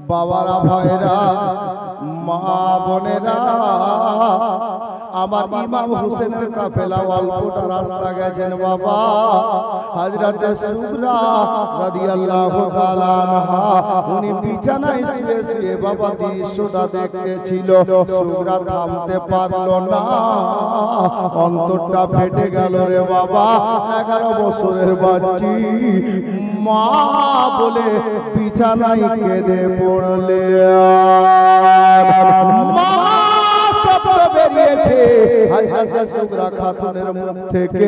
বাবারা ভাইরা মা বোনেরা আমার ইমাম হোসেনের কাফেলা অল্পটা রাস্তা গেছেন বাবা হযরতে সুগরা রাদিয়াল্লাহু তাআলা আনহা উনি বিছানায় শুয়ে শুয়ে বাবা দৃশ্যটা দেখতেছিল সুগরা থামতে পারলো না অন্তরটা ফেটে গেল রে বাবা 11 বছরের বাচ্চি মা বলে বিছানায় কেঁদে পড়লে মা শব্দ বেরিয়েছে হযরতে সুগরা খাতুনের মুখ থেকে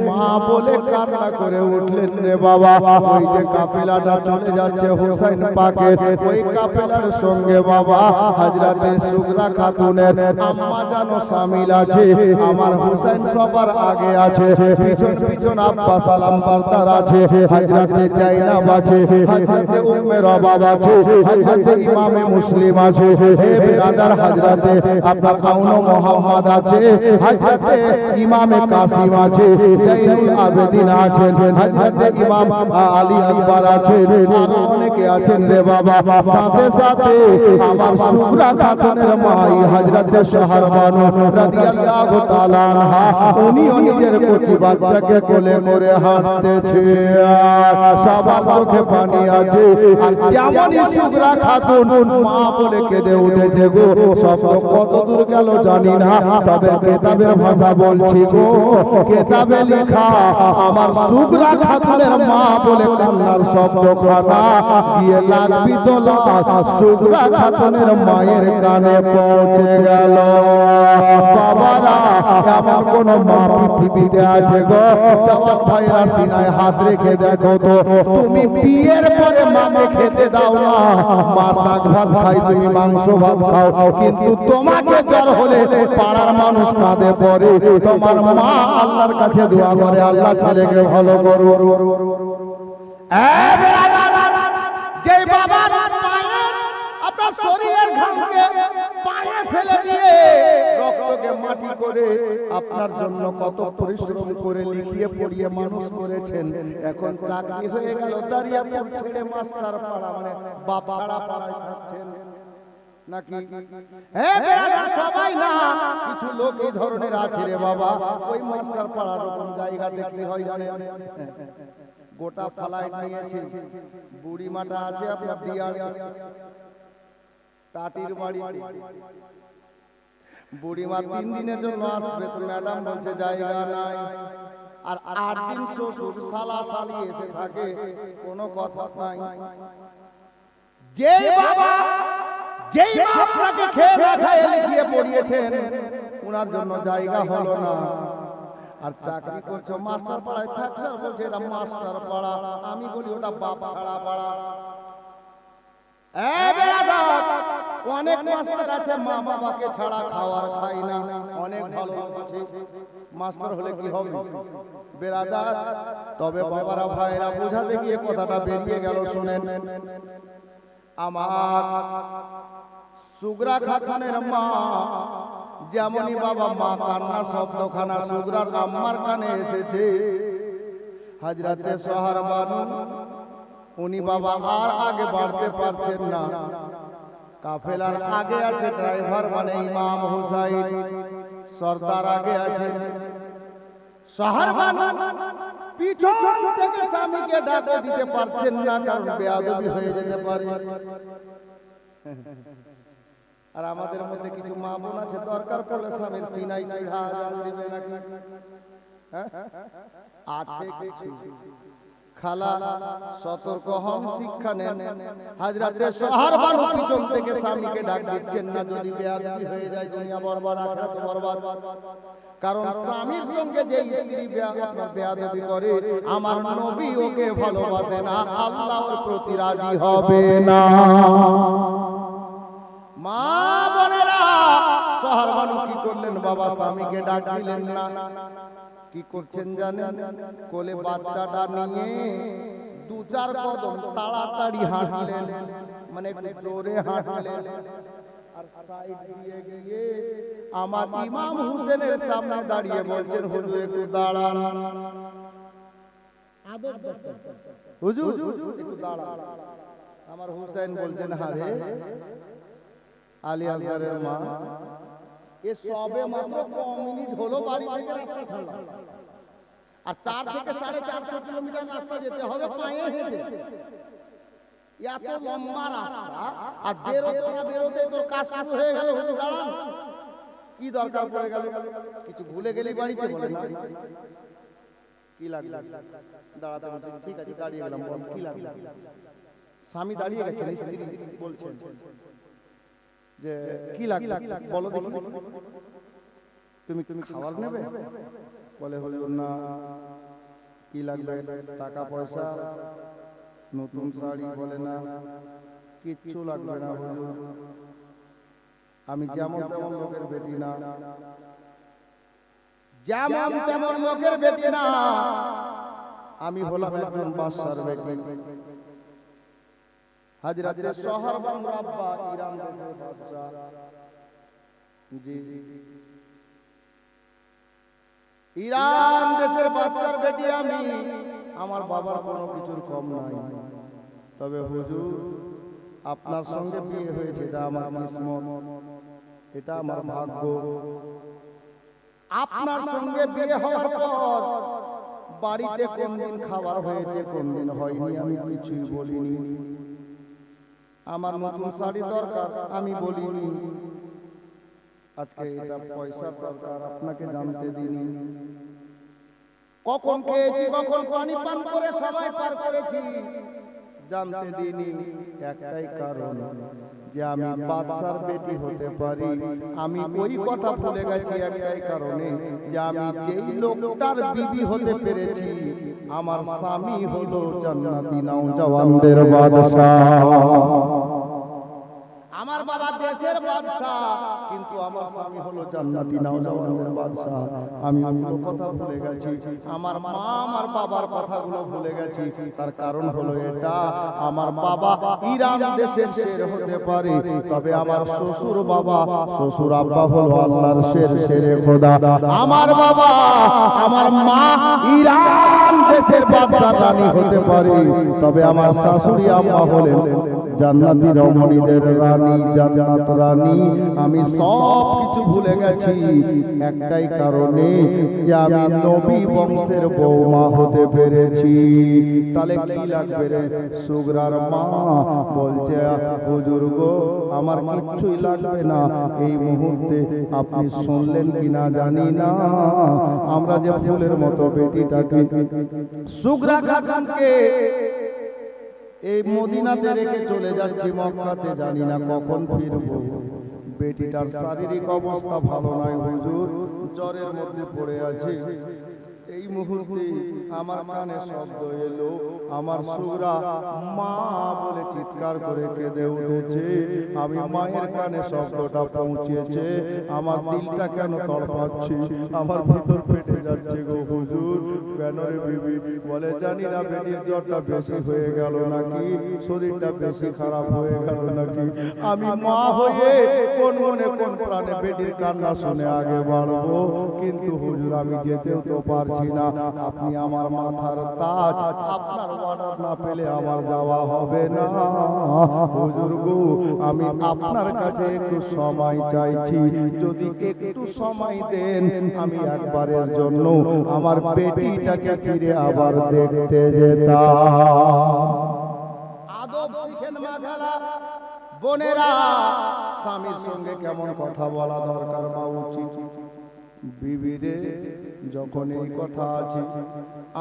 মা বলে কান্না করে উঠলেন রে বাবা ওই যে কাফেলাটা চলে যাচ্ছে হুসাইন পাকের ওই কাফেলার সঙ্গে বাবা হযরতে সুগরা খাতুনের আম্মা জানো শামিল আছে আমার হুসাইন সবার আগে আছে পিছন পিছন আব্বাস আলামবারদার আছে হযরতে জাইনাব আছে হযরতে উম্মে রবাব আছে হযরতে ইমামে মুসলিম আছে হে বিরাদার হযরতে আপনার আউন মুহাম্মদ আছে হযরতে ইমামে কাসিম আছে জাইনুল আবেদিন আছেন হযরতে ইমাম আলী আকবর আছেন আর অনেকে আছেন রে বাবা সাথে সাথে আমার সুগরা খাতুনের মাই হযরতে শাহরবানু রাদিয়াল্লাহু তাআলা আনহা উনিও নিজের কচি বাচ্চাকে কোলে করে হাঁটতেছে সবার চোখে পানি আছে আর যেমনই সুগরা খাতুন মা বলে কেঁদে উঠেছে গো শব্দ কত দূর গেল জানি না তবে কিতাবের ভাষা বলছি গো কিতাবে লেখা আমার সুগরা খাতুনের মা বলে কান্নার শব্দ খানা গিয়ে লাগবি দোলা সুগরা খাতুনের মায়ের কানে পৌঁছে গেল বাবারা এমন কোন মা পৃথিবীতে আছে গো জওয়ান ভাইরা সিনায় হাত রেখে দেখো তো তুমি বিয়ের পরে মাকে খেতে দাও না মা শাক ভাত খাই তুমি মাংস ভাত খাও কিন্তু তোমাকে জ্বর হলে পাড়ার মানুষ কাঁদে পড়ে তোমার মা আল্লাহর কাছে দোয়া করে আল্লাহ ছেলেকে ভালো করো যে বাবা আপনার শরীরের ঘামকে পায়ে ফেলে দিয়ে রক্তকে মাটি করে আপনার জন্য কত পরিশ্রম করে লিখিয়ে পড়িয়ে মানুষ করেছেন এখন চাকরি হয়ে গেল দাঁড়িয়াপুর ছেড়ে মাস্টার পাড়া মানে বাপ ছাড়া পাড়ায় থাকছেন নাকি সবাই না কিছু লোক এই ধরনের আছে রে বাবা ওই মাস্টার পাড়ার রকম জায়গাতে কি হয় জানেন গোটা ফ্লাইট নিয়েছে বুড়ি মাটা আছে আপনার দিয়াড়ে টাটির বাড়ি বুড়িমা 3 দিনের জন্য আসবে তো ম্যাডাম বলছে জায়গা নাই আর 8 দিন শ্বশুর শালা শালি এসে থাকে কোনো কথা নাই যেই বাবা যেই মা আপনাকে খেয়ে না খায় লিখিয়ে পড়িয়েছেন ওনার জন্য জায়গা হলো না আর চাকরি করছো মাস্টার পাড়ায় থাকছ আর বলছে এটা মাস্টার পাড়া আমি বলি ওটা বাপ ছাড়া পাড়া অনেক মাস্টার আছে মা বাবাকে ছাড়া খাওয়ার খাই না অনেক ভালো লোক আছে মাস্টার হলে কি হবে বেরাদার তবে বাবারা ভাইরা বোঝাতে গিয়ে কথাটা বেরিয়ে গেল শুনেন আমার সুগরা খাতুনের মা যেমনই বাবা মা কান্না শব্দখানা সুগরার আম্মার কানে এসেছে হযরতে শাহরবানু উনি বাবা আর আগে বাড়তে পারছেন না কাফেলার আগে আছে ড্রাইভার মানে ইমাম হুসাইন সরদার আগে আছে শাহরবানু পিছন থেকে স্বামীকে ডাকে দিতে পারছেন না কারণ বেয়াদবি হয়ে যেতে পারে আর আমাদের মধ্যে কিছু মা বোন আছে দরকার পড়লে স্বামীর সিনাই চড়া আজান দিবে নাকি আছে কিছু খালা সতর্ক হন শিক্ষা নেন হযরতে শাহরবানু পিছন থেকে স্বামীকে ডাক দিচ্ছেন না যদি বেয়াদবি হয়ে যায় দুনিয়া বরবাদ আখিরাত বরবাদ কারণ স্বামীর সঙ্গে যে স্ত্রী বেয়াদবি করে আমার নবী ওকে ভালোবাসে না আল্লাহর প্রতি রাজি হবে না মা বোনেরা শাহরবানু কি করলেন বাবা স্বামীকে ডাক দিলেন না কি করছেন জানেন কোলে বাচ্চাটা নিয়ে 2-4 কদম তাড়াতাড়ি হাঁটলেন মানে জোরে হাঁটলেন আর সাইড দিয়ে গিয়ে আমার ইমাম হোসেনের সামনে দাঁড়িয়ে বলছেন হুজুর একটু দাঁড়ান আদব হুজুর একটু দাঁড়ান আমার হুসাইন বলছেন, হারে আলী আসগারের মা, এ সবে মাত্র মিনিট হলো বাড়ি থেকে রাস্তা ছাড়লাম, আর 4 থেকে 4.5 কিলোমিটার রাস্তা যেতে হবে পায়ে হেঁটে। এত লম্বা রাস্তা, আর বেরোতে তোর কাজ শুরু হয়ে গেল। দাঁড়ান, কি দরকার পড়ে গেল? কিছু ভুলে গেলি বাড়িতে? বলে না, কি লাগলো? দাঁড়াতে বলছেন, ঠিক আছে দাঁড়িয়ে গেলাম। বল কি লাগলো? স্বামী দাঁড়িয়ে গেছেন, স্ত্রী বলছেন যে কি লাগলো বলো দেখি, তুমি খাবার নেবে? বলে হুজুর না। কি লাগবে? টাকা পয়সা, নতুন শাড়ি? বলে না, কিচ্ছু লাগবে না হুজুর, আমি যেমন তেমন লোকের বেটি না, যেমন তেমন লোকের বেটি না, আমি হলাম একজন বাদশার বেটি, হযরতে সোহরবন রাব্বা, ইরান দেশের বাদশা। জি, ইরান দেশের বাদশার বেটি আমি। আমার বাবার কোনো কিছুর কম নাই, তবে হুজুর আপনার সঙ্গে বিয়ে হয়েছে, এটা আমার কিসমত, এটা আমার ভাগ্য। আপনার সঙ্গে বিয়ে হওয়ার পর বাড়িতে কোন দিন খাবার হয়েছে, কোন দিন হয়নি, আমি কিছুই বলিনি। আমার নতুন শাড়ি দরকার, আমি বলিনি। আজকে এটা পয়সা দরকার, আপনাকে জানতে দিইনি। কখন খেয়েছি, কখন পানি পান করে সময় পার করেছি, জানতে দিইনি। একটাই কারণ, যে আমি বাদশার বেটি হতে পারি। আমি ওই কথা ভুলে গেছি একটাই কারণে, যে আমি যেই লোকটার বিবি হতে পেরেছি, আমার স্বামী হলো জান্নাতি নওজওয়ানদের বাদশা। আমার বাবা দেশের বাদশা, কিন্তু আমার স্বামী হলো জান্নাতি নওজওয়ানদের বাদশা। আমি ওই কথা ভুলে গেছি, আমার মা আমার বাবার কথাগুলো ভুলে গেছি। তার কারণ হলো এটা, আমার বাবা ইরান দেশের শের হতে পারে, তবে আমার শ্বশুর বাবা, শ্বশুর আব্বা হলো আল্লাহর শের, শেরে খোদা। আমার বাবা, আমার মা ইরান দেশের বাদশা রানী হতে পারে, তবে আমার শাশুড়ি আম্মা হলেন জান্নাতি রমণীদের রানী, জান্নাত রানী। আমি সব কিছু ভুলে গেছি একটাই কারণে, যে আমি নবী বংশের বৌমা হতে পেরেছি। তাহলে কি লাগবে রে? সুগরার মা বলছে, হুজুর গো, আমার কিচ্ছুই লাগবে না। এই মুহূর্তে আপনি শুনলেন কিনা জানি না, আমরা যে ফুলের মতো বেটিটাকে, সুগরা খাতুনকে এই মদিনাতে রেখে চলে যাচ্ছি মক্কাতে, জানি না কখন ফিরবো। বেটিটার শারীরিক অবস্থা ভালো নয় হুজুর, জ্বরের মধ্যে পড়ে আছে। এই মুহূর্তে আমার কানে শব্দ এলো, আমার সুগরা মা বলে চিৎকার করে কেঁদে উঠেছে। আমি মায়ের কানে শব্দটা পৌঁছেছে, আমার দিলটা কেন তড়পাচ্ছে, আমার ভিতর ফেটে যাচ্ছে গো হুজুর। কেন রে বিবি? বলে জানি না, বেটির জ্বরটা বেশি হয়ে গেল নাকি, শরীরটা বেশি খারাপ হয়ে গেল নাকি। আমি মা হয়ে কোন মনে কোন প্রাণে বেটির কান্না শুনে আগে বাড়বো, কিন্তু হুজুর আমি যেতেও তো পারছি না। আপনি আমার মাথার তাজ, আপনার অর্ডার না পেলে আমার যাওয়া হবে না। হুজুর গো, আমি আপনার কাছে একটু সময় চাইছি, যদি একটু সময় দেন, আমি একবারের জন্য আমার বেটিটাকে ফিরে আবার দেখতে যেতাম। আদব শিখেন মা খালা বোনেরা, স্বামীর সঙ্গে কেমন কথা বলা দরকার বা উচিত। বিবিরে, যখন এই কথা আছে,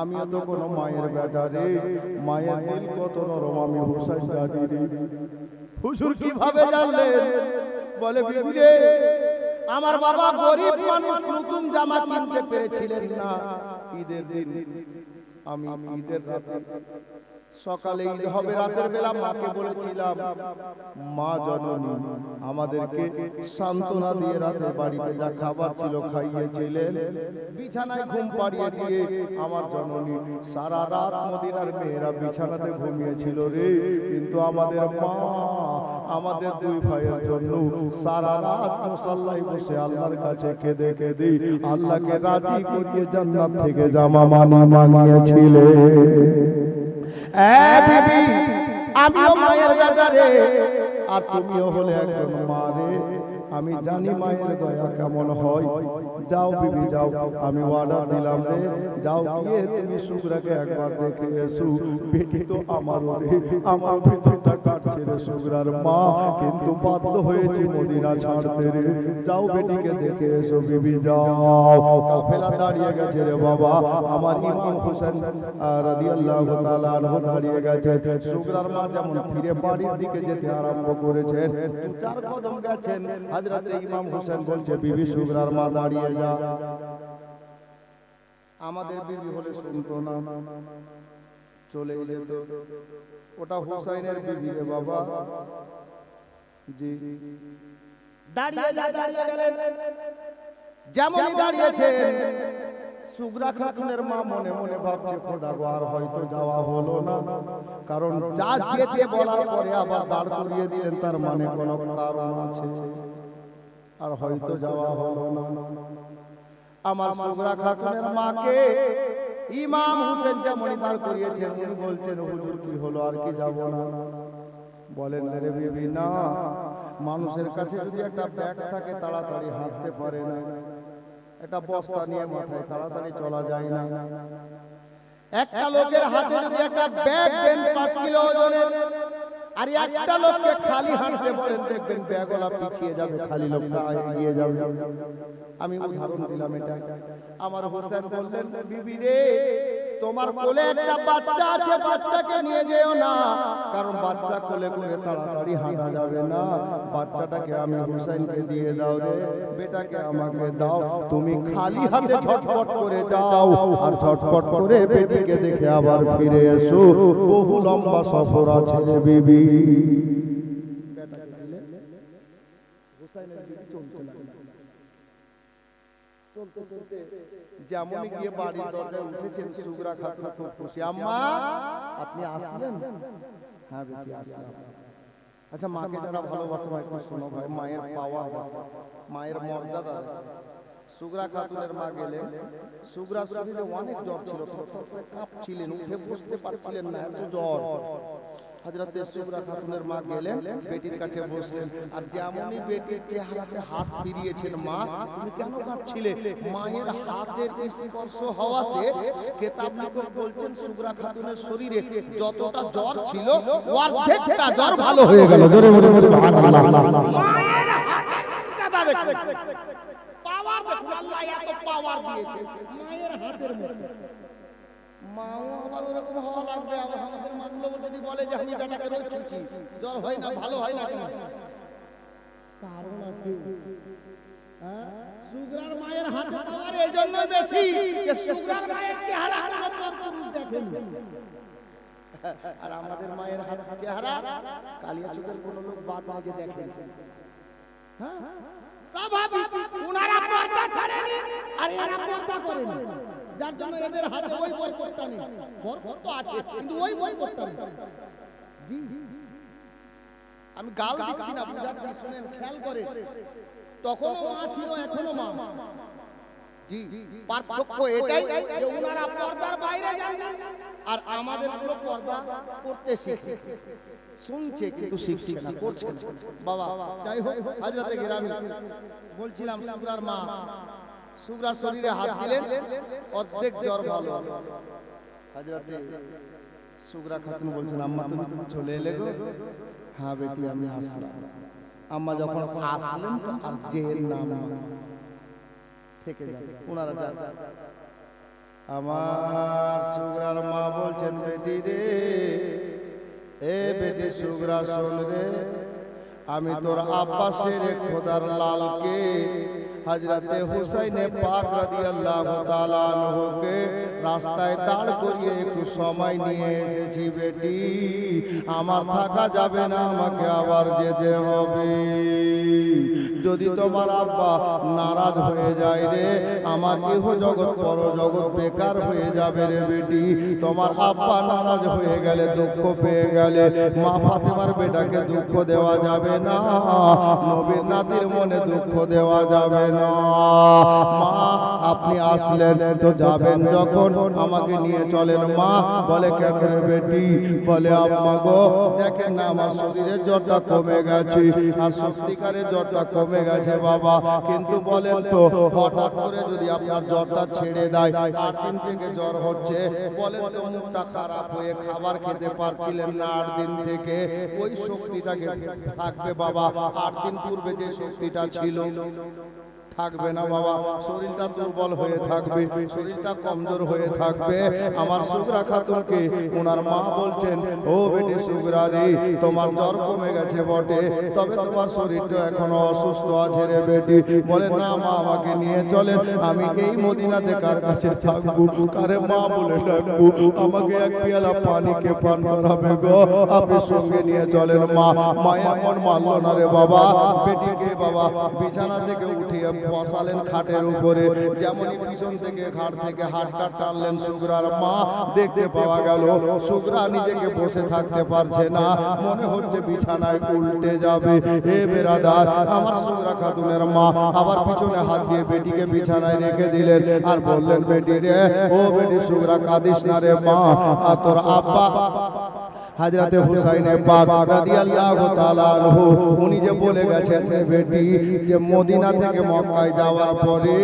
আমিও তো কোনো মায়ের বেটা রে, মায়ের দিল কত নরম আমি হুসাইন জানি রে। হুজুর কিভাবে জানলেন? বলে বিবিরে, আমার বাবা গরিব মানুষ, নতুন জামা কিনতে পেরেছিলেন না ঈদের দিন। আমি ঈদের রাতে, সকালে ঈদ হবে রাতের বেলা, মাকে বলেছিলাম, মা জননী আমাদেরকে সান্ত্বনা দিয়ে রাতে বাড়িতে যা খাবার ছিল খাইয়েছিলেন, বিছানায় ঘুম পাড়িয়ে দিয়ে আমার জননী সারা রাত মদিনার মেয়েরা বিছানাতে ঘুমিয়েছিল রে, কিন্তু আমাদের মা আমাদের দুই ভাইয়ের জন্য সারা রাত মুসাল্লায় বসে আল্লাহর কাছে কেঁদে কেঁদে আল্লাহকে রাজি করিয়ে জান্নাত থেকে জামা মানিয়েছিলেন। বিবি, আমিও মায়ের বেটা রে, আর তুমিও হলে একজন মা রে। আমি জানি মায়ের দয়া কেমন হয়। যাও বিবি যাও, আমি অর্ডার দিলাম রে, যাও গিয়ে তুমি সুগরাকে একবার দেখে এসো। বেটি তো আমারও রে, আমার ভিতরটা কাটছে রে সুগরার মা, কিন্তু বাধ্য হয়েছি মদিনা ছাড়তে রে। যাও বেটিকে দেখে এসো বিবি যাও। কাফেলা দাঁড়িয়ে গেছে রে বাবা, আমার ইমাম হোসেন রাদিয়াল্লাহু তাআলা আনহু দাঁড়িয়ে গেছে। সুগরার মা যেমন ফিরে বাড়ির দিকে যেতে আরম্ভ করেছেন, 2-4 কদম গেছেন, হযরতে ইমাম হোসেন বলছে বিবি সুগরার মা দাঁড়িয়ে যা। আমাদের বিবি হলে শুনতো না, চলে যেত। ওটা হুসাইনের বিবি রে বাবা। জি দাঁড়িয়ে গেলেন। যেমনই দাঁড়িয়েছেন, সুগরা খাতুনের মা মনে মনে ভাবছে খোদা গো আর হয়তো যাওয়া হলো না, কারণ যা যেতে বলার পরে আবার দাঁড় করিয়ে দিলেন, তার মানে কোনো কারণ আছে, আর হয়তো যাওয়া হলো না। আমার সুগরা খাতুনের মাকে ইমাম হোসেন যেমনই দাঁড় করিয়েছেন, উনি বলছেন হুজুর কি হলো, আর কি যাব না? বলেন রে বিবি না, মানুষের কাছে যদি একটা ব্যাগ থাকে তাড়াতাড়ি হাঁটতে পারে না, একটা বস্তা নিয়ে মাথায় তাড়াতাড়ি চলা যায় না। একটা লোকের হাতে যদি একটা ব্যাগ দেন 5 কিলো ওজনের, আর একটা লোককে খালি হাঁটতে বলেন, দেখবেন ব্যাগওয়ালা পিছিয়ে যাবে, খালি লোকটা এগিয়ে যাবে। আমি উদাহরণ দিলাম এটা। আমার হোসেন বললেন বিবি রে, তোমার কোলে একটা বাচ্চা আছে, বাচ্চাকে নিয়ে যেও না, কারণ বাচ্চা কোলে করে তাড়াতাড়ি হাঁটা যাবে না। বাচ্চাটাকে আমি হুসাইনকে দিয়ে দাও রে, বেটাকে আমাকে দাও। তুমি খালি হাতে ঝটপট করে যাও, আর ঝটপট করে বেটিকে দেখে আবার ফিরে এসো। বহু লম্বা সফর আছে রে বিবি। বেটাকে দিলে হুসাইনের বিবি চলতে লাগলো। চলতে চলতে যেমনই গিয়ে বাড়ির দরজায় উঠেছেন, সুগরা খাতুন খুব খুশি। আম্মা আপনি আসলেন? হ্যাঁ বেটি আসলাম। আচ্ছা মাকে যারা ভালোবাসে ভাই একটু শোনো ভাই, মায়ের পাওয়া, মায়ের মর্যাদা। সুগরা খাতুনের মা গেলেন, সুগরার শরীরে অনেক জ্বর ছিল, থরথর করে কাঁপছিলেন, উঠে বসতে পারছিলেন না, এত জ্বর। হযরতে সুগরা খাতুনের মা গেলেন, বেটির কাছে বসলেন, আর যেমনই বেটির চেহারাতে হাত ফিরিয়েছেন, মা তুমি কেন কাঁদছিলে? মায়ের হাতের স্পর্শ হওয়াতে কিতাব লেখক বলছেন সুগরা খাতুনের শরীরে যতটা জ্বর ছিল অর্ধেকটা জ্বর ভালো হয়ে গেল। জোরে বলুন সুবহানাল্লাহ। মায়ের হাতের মর্যাদা দেখুন, পাওয়ার দেখুন, আল্লাহ এত পাওয়ার দিয়েছে মায়ের হাতের মধ্যে। মাও আবার ওরকম হওয়া লাগবে। আমাদের মাগুলো যদি বলে যে আমি বেটাকে রোজ ছুঁচি, জ্বর হয় না, ভালো হয় না কেন? কারণ আছে। সুগরার মায়ের হাতে পাওয়ার এই জন্য বেশি যে সুগরার মায়ের চেহারা কোনো পরপুরুষ দেখেন, আর আমাদের মায়ের হাত চেহারা কালিয়া চোখের কোনো লোক বাদ মাঝে দেখেন। হ্যাঁ স্বাভাবিক, উনারা পর্দা ছাড়েনি আর এরা পর্দা করেনি, যার জন্য এদের হাতে ওই বরকতটা নেই। বরকত তো আছে কিন্তু ওই বরকতটা নেই। আমি গাল দিচ্ছি না, বুঝাচ্ছি, শুনেন, খেয়াল করে। তখনও মা ছিল, এখনো মা। জি পার্থক্য এটাই যে উনারা পর্দার বাইরে যাননি, আর আমাদের পুরো পর্দা করতে শিখে, শুনছে কিন্তু শিখছে না, করছে না। বাবা যাই হোক, হযরতে গিরামি বলছিলাম, সুগরার মা সুগরার শরীরে হাত দিলেন, অর্ধেক জ্বর ভালো। হযরতে সুগরা খাতুন বলছেন, আম্মা তুমি চলে এলে গো? হ্যাঁ বেটি আমি আসলাম। আম্মা যখন আসলেন তো আর জেল নাম থেকে যাবে, ওনারা যান। আমার সুগরার মা বলছেন, বেটি রে, এ বেটি সুগরা শোন রে, আমি তোর আব্বাসের খোদার লালকে হযরতে হুসাইনে পাক রাদিয়াল্লাহু তাআলা আনহুকে রাস্তায় দাঁড় করিয়ে একটু সময় নিয়ে এসেছি। বেটি আমার থাকা যাবে না, আমাকে আবার যেতে হবে। যদি তোমার আব্বা নারাজ হয়ে যায় রে, আমার ইহ জগৎ পর জগৎ বেকার হয়ে যাবে রে বেটি। তোমার আব্বা নারাজ হয়ে গেলে, দুঃখ পেয়ে গেলে, মা ফাতেমার বেটাকে দুঃখ দেওয়া যাবে না, নবীর নাতির মনে দুঃখ দেওয়া যাবে না। না। মা আপনি আসলেন তো যাবেন যখন আমাকে নিয়ে চলেন। মা বলে কেন রে বেটি? বলে আম্মা গো দেখেন না আমার শরীরের জ্বরটা কমে গেছে। আর সত্যিকারের জ্বরটা কমে গেছে বাবা, কিন্তু বলেন তো হঠাৎ করে যদি আপনার জ্বরটা ছেড়ে দেয়, 8 দিন থেকে জ্বর হচ্ছে, বলেন তো মুখটা খারাপ হয়ে খাবার খেতে পারছিলেন না 8 দিন থেকে, ওই শক্তিটাকে থাকবে বাবা? 8 দিন পূর্বে যে শক্তিটা ছিল থাকবে না বাবা। শরীরটা দুর্বল হয়ে থাকবে, শরীরটা কমজোর হয়ে থাকবে। আমার সুগরা খাতুনকে ওনার মা বলছেন, ও বেটি সুগরা রে, তোমার জ্বর কমে গেছে বটে, তবে তোমার শরীরটা এখনো অসুস্থ আছে রে বেটি। বলে না মা আমাকে নিয়ে চলেন, আমি এই মদিনাতে কার কাছে থাকবো, কারে মা বলে ডাকবো, আমাকে এক পেয়ালা পানিকে পান করাবে গো, আপনি সঙ্গে নিয়ে চলেন। মা মায়ের মন মানল না রে বাবা। বেটিকে বাবা বিছানা থেকে উঠিয়ে বসালেন খাটের উপরে, যেমনই পিছন থেকে ঘাট থেকে হাতটা টানলেন সুগরার মা, দেখতে পাওয়া গেল সুগরা নিজেকে বসে থাকতে পারছে না, মনে হচ্ছে বিছানায় উল্টে যাবে। এ বেরাদার, আমার সুগরা খাতুনের মা আবার পিছনে হাত দিয়ে বেটিকে বিছানায় রেখে দিলেন আর বললেন, বেটি রে, ও বেটি সুগরা কাঁদিস না রে মা, আর তোর আব্বা হযরতে হুসাইন পাক রাদিয়াল্লাহু তাআলা আনহু উনি যে বলে গেছেন রে বেটি, যে মদিনা থেকে মক্কায় যাওয়ার পরে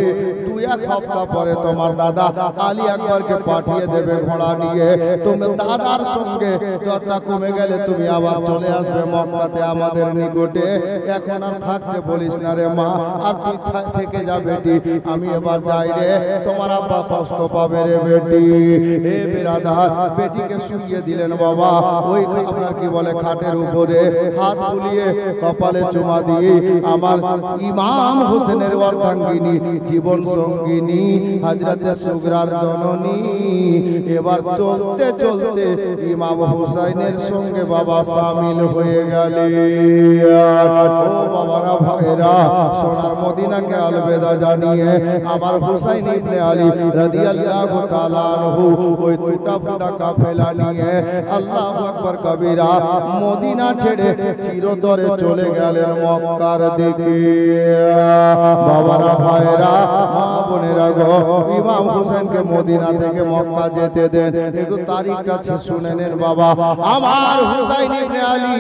2-1 সপ্তাহ পরে তোমার দাদা আলী আকবরকে পাঠিয়ে দেবে ঘোড়া নিয়ে, তুমি দাদার সঙ্গে জ্বরটা কমে গেলে তুমি আবার চলে আসবে মক্কাতে আমাদের নিকটে। এখন আর থাকতে বলিস না রে মা, আর তুই থেকে যা বেটি, আমি এবার যাই রে, তোমার আব্বা কষ্ট পাবে রে বেটি। এ বিরাদার, বেটিকে শুইয়ে দিলেন বাবা ওই আপনার কি বলে খাটের উপরে, হাত বুলিয়ে কপালে চুমা দিয়ে আমার ইমাম হোসেনের অর্ধাঙ্গিনী জীবন সঙ্গিনী হযরতে সুগরার জননী এবার চলতে চলতে ইমাম হোসেনের সঙ্গে বাবা শামিল হয়ে গেলেন। ও বাবারা ভাইরা, সোনার মদিনাকে আলবেদা জানিয়ে আমার হুসাইন ইবনে আলী রাদিয়াল্লাহু তাআলা আনহু ওই টুটা ফুটা কাফেলা নিয়ে আল্লাহু আকবার কবিরা মদিনা ছেড়ে চিরতরে চলে গেলেন মক্কার দিকে। বাবারা ভাইরা, মা বোনেরা গো, ইমাম হোসেনকে মদিনা থেকে মক্কা যেতে দেন, একটু তারিখটা শুনে নেন বাবা। আমার হুসাইন ইবনে আলী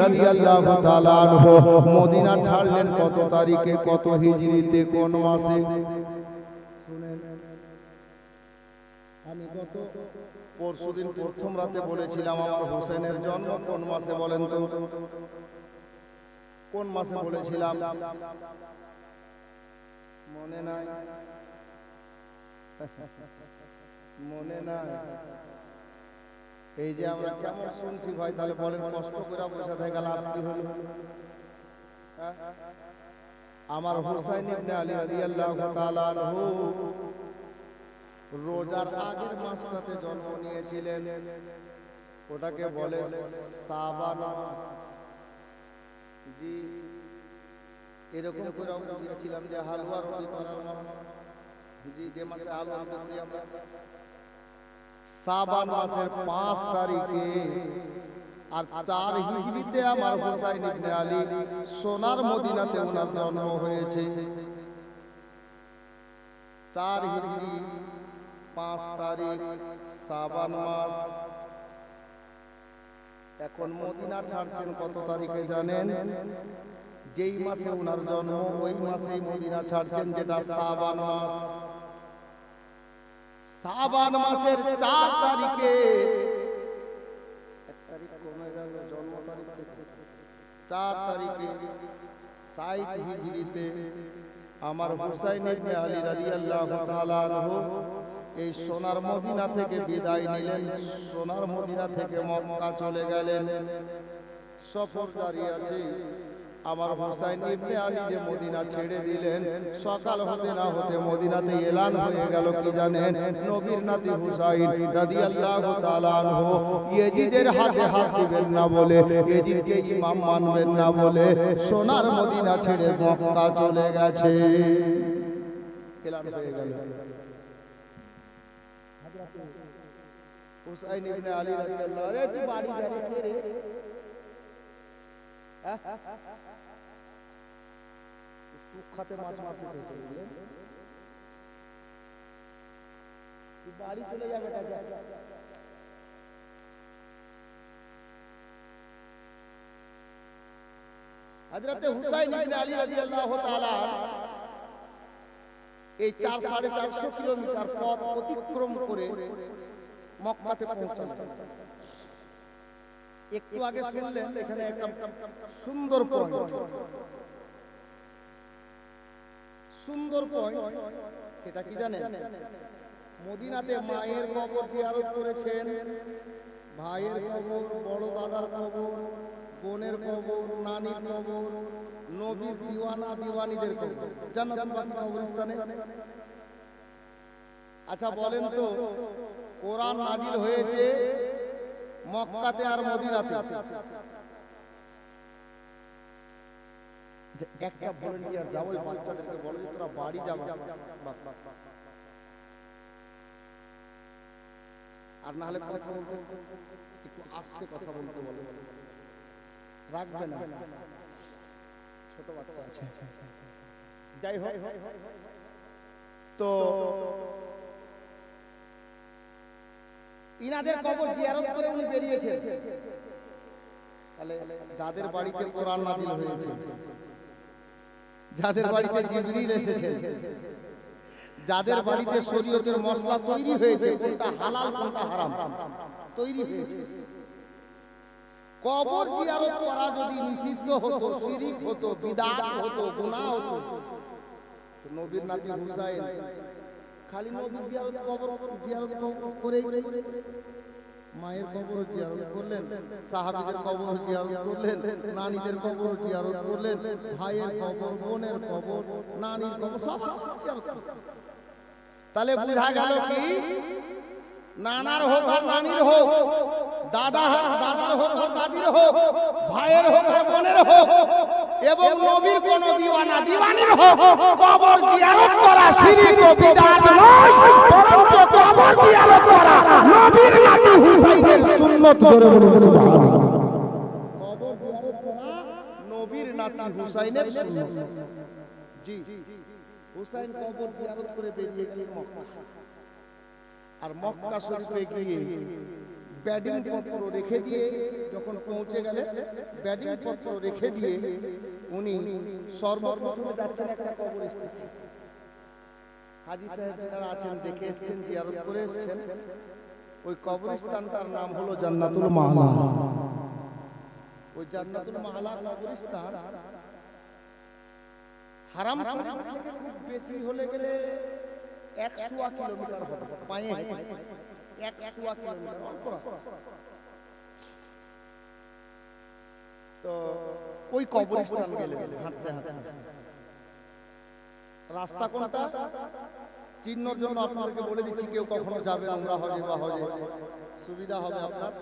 রাদিয়াল্লাহু তাআলা আনহু মদিনা ছাড়লেন কত তারিখে, কত হিজরিতে, কোন মাসে? আমি গত পরশুদিন প্রথম রাতে বলেছিলাম আমার হোসেনের জন্ম কোন মাসে বলেন তো? কোন মাসে বলেছিলাম? মনে নাই? মনে নাই? এই যে আমরা কেমন শুনছি ভাই, তাহলে বলেন কষ্ট করে বসে থেকে লাভ কি হলো? আমার হুসাইন ইবনে আলী রাদিয়াল্লাহু তাআলা আনহু রোজার আগের মাসটাতে জন্ম নিয়েছিলেন, ওটাকে বলে শাবান মাস। জি, এরকম করে আমরা বুঝিয়েছিলাম যে হালুয়া রুটি করার মাস। জি, যে মাসে হালুয়া রুটি আমরা শাবান মাসের 5 তারিখে আর 4 হিজরিতে আমার হুসাইন ইবনে আলী সোনার মদিনাতে ওনার জন্ম হয়েছে। 4 হিজরি 5 তারিখ শাবান মাস। এখন মদিনা ছাড়ছেন কত তারিখে জানেন? যেই মাসে ওনার জন্ম ওই মাসেই মদিনা ছাড়ছেন, যেটা শাবান মাস। শাবান মাসের 4 তারিখে, 1 তারিখ কমে গেল জন্ম তারিখ থেকে, 4 তারিখে 60 হিজরিতে আমার হুসাইন ইবনে আলী রাদিয়াল্লাহু তাআলা আনহু এই সোনার মদিনা থেকে বিদায় নিলেন, সোনার মদিনা থেকে মক্কা চলে গেলেন। সফর জারি আছে। আমার হুসাইন ইবনে আলী যে মদিনা ছেড়ে দিলেন, সকাল হতে না হতে মদিনাতে এলান হয়ে গেল কি জানেন? নবীর নাতি হুসাইন রাদিয়াল্লাহু তাআলা আনহু ইয়েজিদের হাতে হাত দিবেন না বলে, ইয়েজিদকে ইমাম মানবেন না বলে সোনার মদিনা ছেড়ে মক্কা চলে গেছে। এলান হয়ে গেল। হুসাইন ইবনে আলী রাদিয়াল্লাহু, আরে তুই বাড়ি যা রে, সুখাতে মাছ মারতে চেয়েছে, বুঝলেন? বাড়ি চলে যাবে হযরত হুসাইন ইবনে আলী রাদিয়াল্লাহু তাআলা এই 4-4.5 কিলোমিটার পথ অতিক্রম করে মক্কাতে পৌঁছালেন। একটু আগে শুনলেন এখানে একটা সুন্দর পয়েন্ট, সেটা কি জানেন? মদিনাতে মায়ের কবর জিয়ারত করেছেন, ভাইয়ের কবর, বড় দাদার কবর, বোনের কবর, নানির কবর, নবীর দিওয়ানা দিওয়ানিদের কবর জান্নাতুল বাকি কবরস্থানে। আচ্ছা বলেন তো, কোরআন নাজিল হয়েছে মক্কাতে আর মদিনাতে, একটা ভলান্টিয়ার যাও ওই বাচ্চাদেরকে বলো যে তোরা বাড়ি যাবা, আর না হলে কথা বলতে একটু আস্তে কথা বলতে বলো, রাখবে না, ছোট বাচ্চা আছে। যাই হোক, তো ইনাদের কবর জিয়ারত করে উনি বেরিয়েছেন। তাহলে যাদের বাড়িতে কোরআন নাজিল হয়েছে, যাদের বাড়িতে জিবরিল এসেছেন, যাদের বাড়িতে শরীয়তের মশলা তৈরি হয়েছে, কোনটা হালাল কোনটা হারাম তৈরি হয়েছে, কবর জিয়ারত করা যদি নিষিদ্ধ হতো, শিরক হতো, বিদআত হতো, গুনাহ হতো, তো নবীর নাতি হুসাইন খালি নবীর জিয়ারত কবর জিয়ারত করে মায়ের কবর জিয়ারত করলেন, সাহাবীদের কবর জিয়ারত করলেন, নানীদের কবর জিয়ারত করলেন, ভাইয়ের কবর, বোনের কবর, নানীর কবর সব জিয়ারত করলেন। তাহলে বোঝা গেল কি, নানার হোক আর নানির হোক, দাদার হোক আর দাদির হোক, ভাইয়ের হোক আর বোনের হোক, এবং নবীর কোন দিওয়ানা দিওয়ানির হোক, কবর জিয়ারত করা শিরক ও বিদআত নয়, বরঞ্চ কবর জিয়ারত করা নবীর নাতি হুসাইনের সুন্নাত। জোরে বলুন সুবহানাল্লাহ। কবর জিয়ারত করা নবীর নাতি হুসাইনের সুন্নাত। জি, হুসাইন কবর জিয়ারত করে বেরিয়ে গেলেন মক্কা। আর মক্কা শরীফে গিয়ে ব্যাডিং পত্র রেখে দিয়ে যখন পৌঁছে গেলে, ব্যাডিং পত্র রেখে দিয়ে উনি সর্বপ্রথমে যাচ্ছেন একটা কবরস্থানে। হাজী সাহেব যারা আছেন দেখে এসেছেন, জিয়ারত করে এসেছেন। ওই কবরস্থানটার নাম হলো জান্নাতুল মাআলা। ওই জান্নাতুল মাআলা কবরস্থান হারাম শরীফ থেকে খুব বেশি হলে গেলে 100 কিলোমিটার হবে, পায়ে 100 কিলোমিটার, অল্প রাস্তা। তো ওই কবরস্থান গেলেন হাঁটতে হাঁটতে। রাস্তা কোনটা চিহ্নর জন্য আপনাদেরকে বলে দিচ্ছি, কেউ কখনো যাবে উমরা হজে বা হজে, সুবিধা হবে আপনার।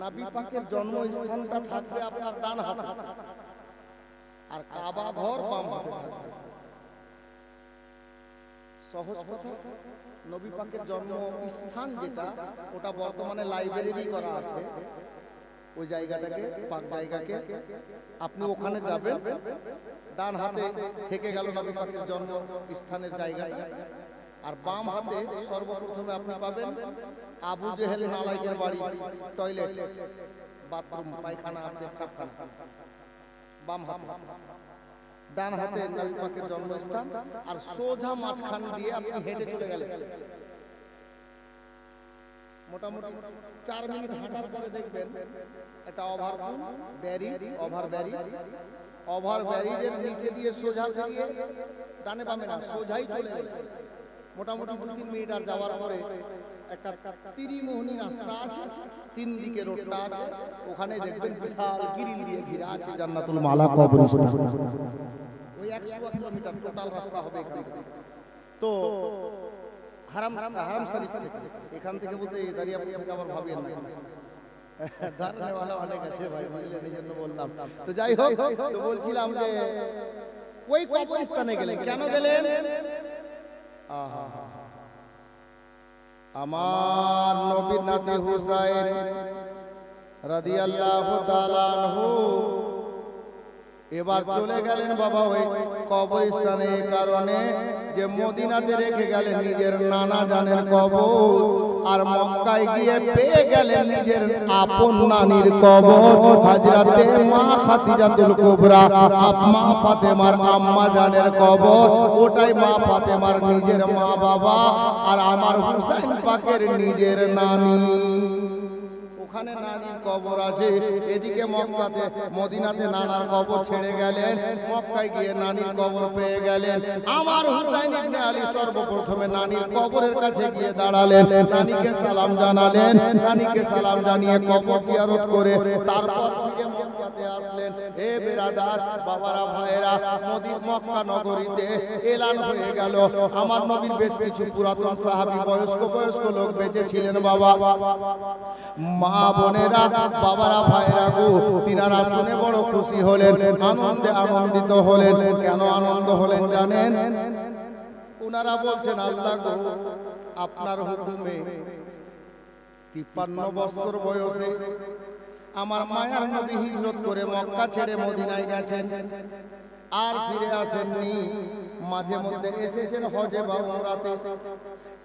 নবী পাকের জন্মস্থানটা থাকবে আপনার ডান হাতে, আর কাবা ঘর বাম হাতে থাকবে। সহজ কথা, নবী পাকের জন্মস্থান যেটা, ওটা বর্তমানে লাইব্রেরি করা আছে। ওই জায়গাটাকে, পাক জায়গাকে আপনি ওখানে যাবেন, ডান হাতে থেকে গেল নবী পাকের জন্মস্থানের জায়গাটা, আর বাম হাতে সর্বপ্রথমে আপনি পাবেন আবু জেহেল নালায়েকের বাড়ি, টয়লেট, বাথরুম, পায়খানা, আপনার ছাপখানা বাম হাতে। ডান হাতে নবী পাকের জন্মস্থান, আর সোজা মাঝখান দিয়ে আপনি হেঁটে চলে গেলেন। মোটামুটি 4 মিনিট হাঁটার পরে দেখবেন একটা ওভার ব্যারিজের নিচে দিয়ে সোজা ফিরিয়ে, ডানে বামে না, সোজাই চলে গেলেন। মোটামুটি 2-3 মিনিট আর যাওয়ার পরে একটা ত্রিমোহনী রাস্তা আছে, 3 দিকে রোডটা আছে, ওখানে দেখবেন বিশাল গ্রিল দিয়ে ঘিরা আছে জান্নাতুল মাআলা কবরস্থান। ওই 100 কিলোমিটার টোটাল রাস্তা হবে এখান থেকে। তো হারাম শরীফ থেকে, এখান থেকে বলতে দাঁড়িয়াপুর থেকে আবার ভাবিয়েন না, ধারণেওয়ালা অনেক আছে ভাই, বুঝলেন, এই জন্য বললাম। তো যাই হোক, তো বলছিলাম যে ওই কবরস্থানে গেলেন, কেন গেলেন? আমার নবীর নাতি হুসাইন রাদিয়াল্লাহু তাআলা আনহু এবার চলে গেলেন বাবা ওই কবরস্থানে, এই কারণে যে মদিনাতে রেখে গেলেন নিজের নানা জানের কবর, আর মক্কায় গিয়ে পেয়ে গেলেন নিজের আপন নানির কবর, হযরতে মা খাদিজাতুল কুবরা মা ফাতেমার আম্মা জানের কবর। ওটাই মা ফাতেমার নিজের মা বাবা, আর আমার হুসাইন পাকের নিজের নানি। ওখানে নানির কবর আছে, এদিকে মক্কাতে মদিনাতে নানার কবর ছেড়ে গেলেন, মক্কায় গিয়ে নানির কবর পেয়ে গেলেন। আমার হুসাইন ইবনে আলী সর্বপ্রথমে নানির কবরের কাছে গিয়ে দাঁড়ালেন, নানিকে সালাম জানালেন, নানিকে সালাম জানিয়ে কবর জিয়ারত করে তারপর ফিরে মক্কাতে আসলেন। এ বেরাদার বাবারা ভাইয়েরা, মক্কা নগরীতে এলান হয়ে গেল আমার নবীর বেশ কিছু পুরাতন সাহাবী বয়স্ক লোক বেঁচে ছিলেন বাবা। মা বোনেরা, বাবারা, ভাইরা গো, তিনারা শুনে বড় খুশি হলেন, আনন্দে আনন্দিত হলেন। কেন আনন্দ হলেন জানেন? ওনারা বলছেন, আল্লাহ গো, আপনার হুকুমে 53 বছর বয়সে আমার মায়ার নবী হিজরত করে মক্কা ছেড়ে মদিনায় গেছেন, আর ফিরে আসেননি। মাঝে মধ্যে এসেছেন হজে বা উমরাতে,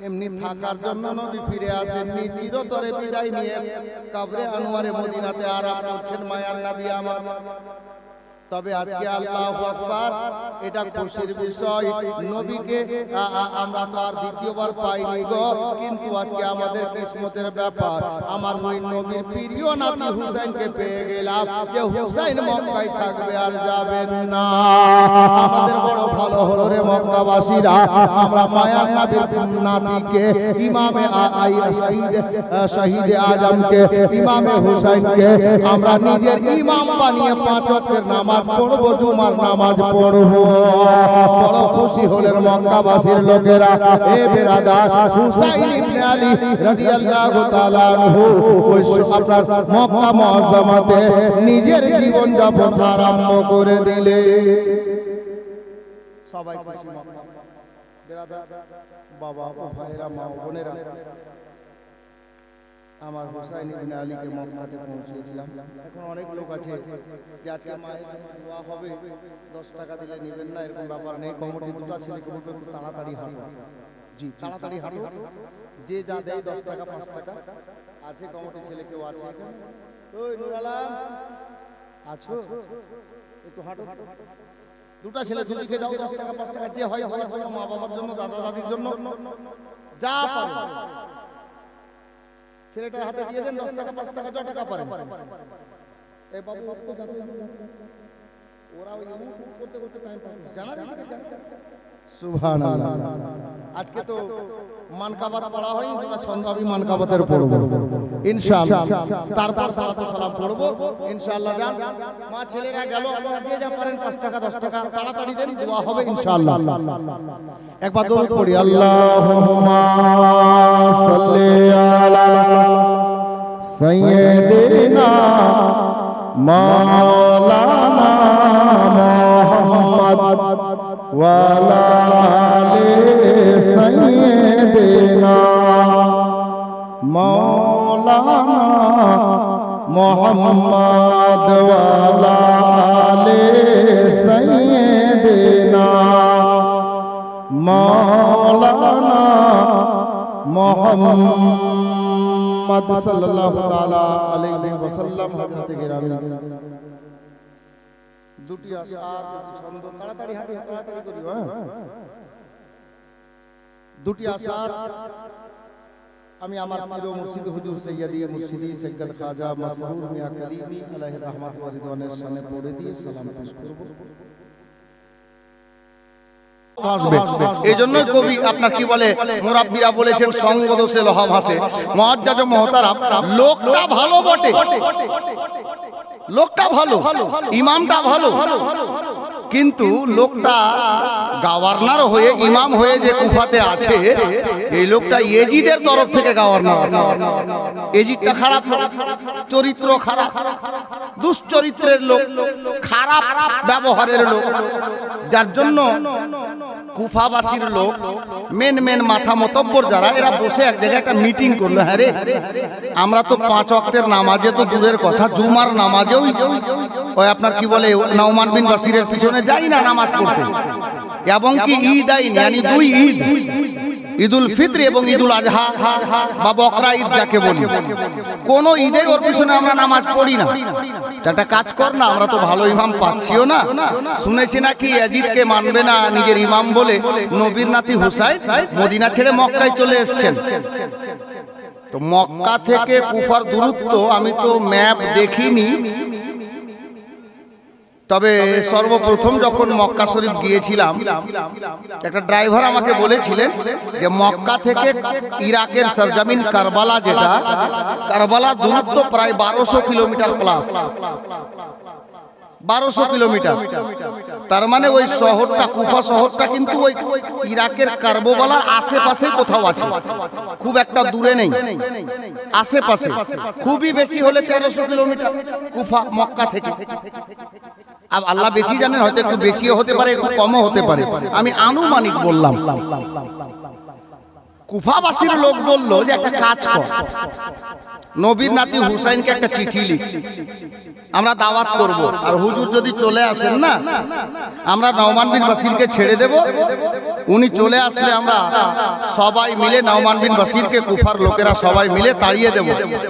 এমনি থাকার জন্য নবী ফিরে আসেননি। চিরতরে বিদায় নিয়ে কবরে আনোয়ারে মদিনাতে আরাম করছেন মায়ার নবী আমার। তবে আজকে আল্লাহু আকবার, এটা খুশির বিষয়। নবীকে আমরা তো আর দ্বিতীয়বার পাইনি গো, কিন্তু আজকে আমাদের কিসমতের ব্যাপার। আমার ওই নবীর প্রিয় নাতি হুসাইনকে পেয়ে গেলাম, যে হুসাইন মক্কায় থাকবে আর যাবেন না। আমাদের বড় ভালো হলো রে মক্কাবাসীরা, আমরা মায়ার নবীর নাতিকে ইমামে শহীদে আজমকে ইমামে হুসাইনকে আমরা নিজের ইমাম বানিয়ে 5 ওয়াক্তের নামাজ পড়বো, জুমার নামাজ পড়বো। বড় খুশি হলেন মক্কাবাসীর লোকেরা। এ বেরাদার, হুসাইন ইবনে আলী রাদিয়াল্লাহু তাআলা আনহু ওই আপনার মক্কা মুআজ্জামাতে নিজের জীবন যাপন আরম্ভ করে দিলেন। সবাই খুশি মক্কা বেরাদার, বাবা ভাইরা, মা বোনেরা, আমার হুসাইন ইবনে আলীকে মক্কাতে পৌঁছে দিলাম। এখন অনেক লোক আছে যে আজকে মায়ের দোয়া হবে, 10 টাকা দিলে নেবেন না, এরকম ব্যাপার নেই। কমিটি দুটো ছেলেকে বলবো একটু তাড়াতাড়ি হাঁটো, জি তাড়াতাড়ি হাঁটো। যে যা দেয় 10 টাকা 5 টাকা আছে, কমিটি ছেলে কেউ আছে এখানে? ওই নূর আলম আছো? একটু হাঁটো। দুটো ছেলে দুদিকে যাও, 10 টাকা 5 টাকা যে হয় হওয়ার জন্য, মা বাবার জন্য, দাদা দাদির জন্য, যা পারে ছেলেটার হাতে দিয়ে দেন। 10 টাকা 5 টাকা যত টাকা পারেন। এই বাবু ওরা ওই করতে করতে টাইম পায়, জানা সুবহানাল্লাহ। আজকে তো মানকাবাত পড়া হয়, দুটো ছন্দ আমি মানকাবাতের পড়ব ইনশাআল্লাহ, তারপর সালাতু সালাম পড়ব ইনশাআল্লাহ। যান মা ছেলেরা গেল, আপনারা যে যা পারেন 5 টাকা 10 টাকা তাড়াতাড়ি দেন, দোয়া হবে ইনশাআল্লাহ। একবার দরুদ পড়ি, আল্লাহুম্মা সাল্লি আলা সাইয়্যিদিনা মাওলানা মুহাম্মদ ওয়া আলা আলি সাইয়্যিদিনা মাওলানা মুহাম্মদ ওয়া আলা আলি সাইয়্যিদিনা মাওলানা মুহাম্মদ সাল্লাল্লাহু তাআলা আলাইহি ওয়াসাল্লাম। হযরত গিরামি দুটি আশার দুটি ছন্দ, তাড়াতাড়ি হাঁটি, তাড়াতাড়ি করিও। হ্যাঁ, দুটি আশার আমি আমার প্রিয় মুর্শিদ হুজুর সৈয়দি মুর্শিদি সৈয়দ খাজা মাসরুর মিয়া কলিমি আলাইহি রাহমাত ওয়া রিদওয়ানের সামনে পড়ে দিয়ে সালাম পেশ করব। এই জন্যই কবি আপনার কি বলে, মুরাব্বিরা বলেছেন, সঙ্গ দোষে লোহা ভাসে। মুআজ্জাজ ও মুহতারাম, লোকটা ভালো বটে, লোকটা ভালো, ইমামটা ভালো, কিন্তু লোকটা গভর্নর হয়ে ইমাম হয়ে যে কুফাতে আছে, এই লোকটা ইয়েজিদের তরফ থেকে গভর্নর আছে। ইয়েজিদটা খারাপ, চরিত্র খারাপ, দুশ্চরিত্রের লোক, খারাপ ব্যবহারের লোক, যার জন্য কুফাবাসীর লোক মেন মাথা মতব্বর যারা, এরা বসে এক জায়গায় একটা মিটিং করলো। হ্যাঁ রে, আমরা তো 5 ওয়াক্তের নামাজে তো দূরের কথা, জুমার নামাজেও ওই আপনার কি বলে নওমান বিন বাসিরের পিছনে যাই না নামাজ পড়তে, এবং কি ঈদ আইন মানে দুই ঈদ, ঈদুল ফিত্র এবং ঈদুল আজহা বা বকরা ঈদ যাকে বলি, কোন ঈদে ওর পিছনে আমরা নামাজ পড়ি না। একটা কাজ কর না, আমরা তো ভালো ইমাম পাচ্ছিও না, শুনেছি নাকি ইয়াজিদকে মানবে না নিজের ইমাম বলে নবীর নাতি হুসাইন মদিনা ছেড়ে মক্কায় চলে এসেছেন। তো মক্কা থেকে কুফার দূরত্ব আমি তো ম্যাপ দেখিনি, তবে সর্বপ্রথম যখন মক্কা শরীফ গিয়েছিলাম একটা ড্রাইভার আমাকে বলেছিলেন যে মক্কা থেকে ইরাকের সরজমিন কারবালা, যেটা কারবালা দূরত্ব প্রায় 1200 কিলোমিটার প্লাস, 1200 কিলোমিটার। তার মানে ওই শহরটা কুফা শহরটা কিন্তু ওই ইরাকের কারবালার আশেপাশে কোথাও আছে, খুব একটা দূরে নেই, আশেপাশে। খুবই বেশি হলে 1300 কিলোমিটার কুফা মক্কা থেকে। আল্লাহ বেশি জানেন, হয়তো একটু বেশিও হতে পারে একটু কমও হতে পারে, আমি আনুমানিক বললাম। কুফাবাসীর লোক বলল যে একটা কাজ কর, নবীর নাতি হুসাইনকে একটা চিঠি লিখ, আমরা দাওয়াত করব, আর হুজুর যদি চলে আসেন না আমরা নওমান বিন বাসিরকে ছেড়ে দেব, উনি চলে আসলে আমরা সবাই মিলে নওমান বিন বাসিরকে কুফার লোকেরা সবাই মিলে তাড়িয়ে দেব,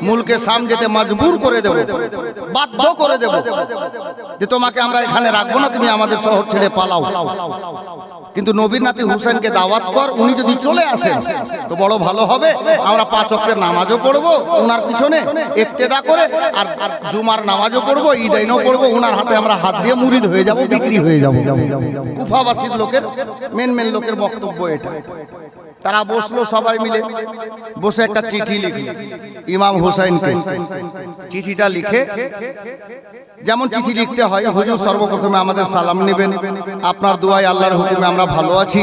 মুলকে শাম যেতে মজবুর করে দেব, বাধ্য করে দেব যে তোমাকে আমরা এখানে রাখবো না, তুমি আমাদের শহর ছেড়ে পালাও। কিন্তু নবীর নাতি হুসাইনকে দাওয়াত কর, উনি যদি চলে আসেন তো বড় ভালো হবে, আমরা 5 ওয়াক্তের নামাজও পড়বো ওনার পিছনে ইক্তেদা করে, আর জুমার নামাজও পড়বো, ঈদাইনও পড়বো, ওনার হাতে আমরা হাত দিয়ে মুরিদ হয়ে যাব, বিক্রি হয়ে যাব। কুফাবাসীর লোকের মেন লোকের বক্তব্য এটা। তারা বসলো সবাই মিলে, বসে একটা চিঠি লিখলো ইমাম হুসাইনকে। চিঠিটা লিখে যেমন চিঠি লিখতে হয়, হুজুর সর্বপ্রথমে আমাদের সালাম নেবেন, আপনার দোয়ায় আল্লাহর হুকুমে আমরা ভালো আছি,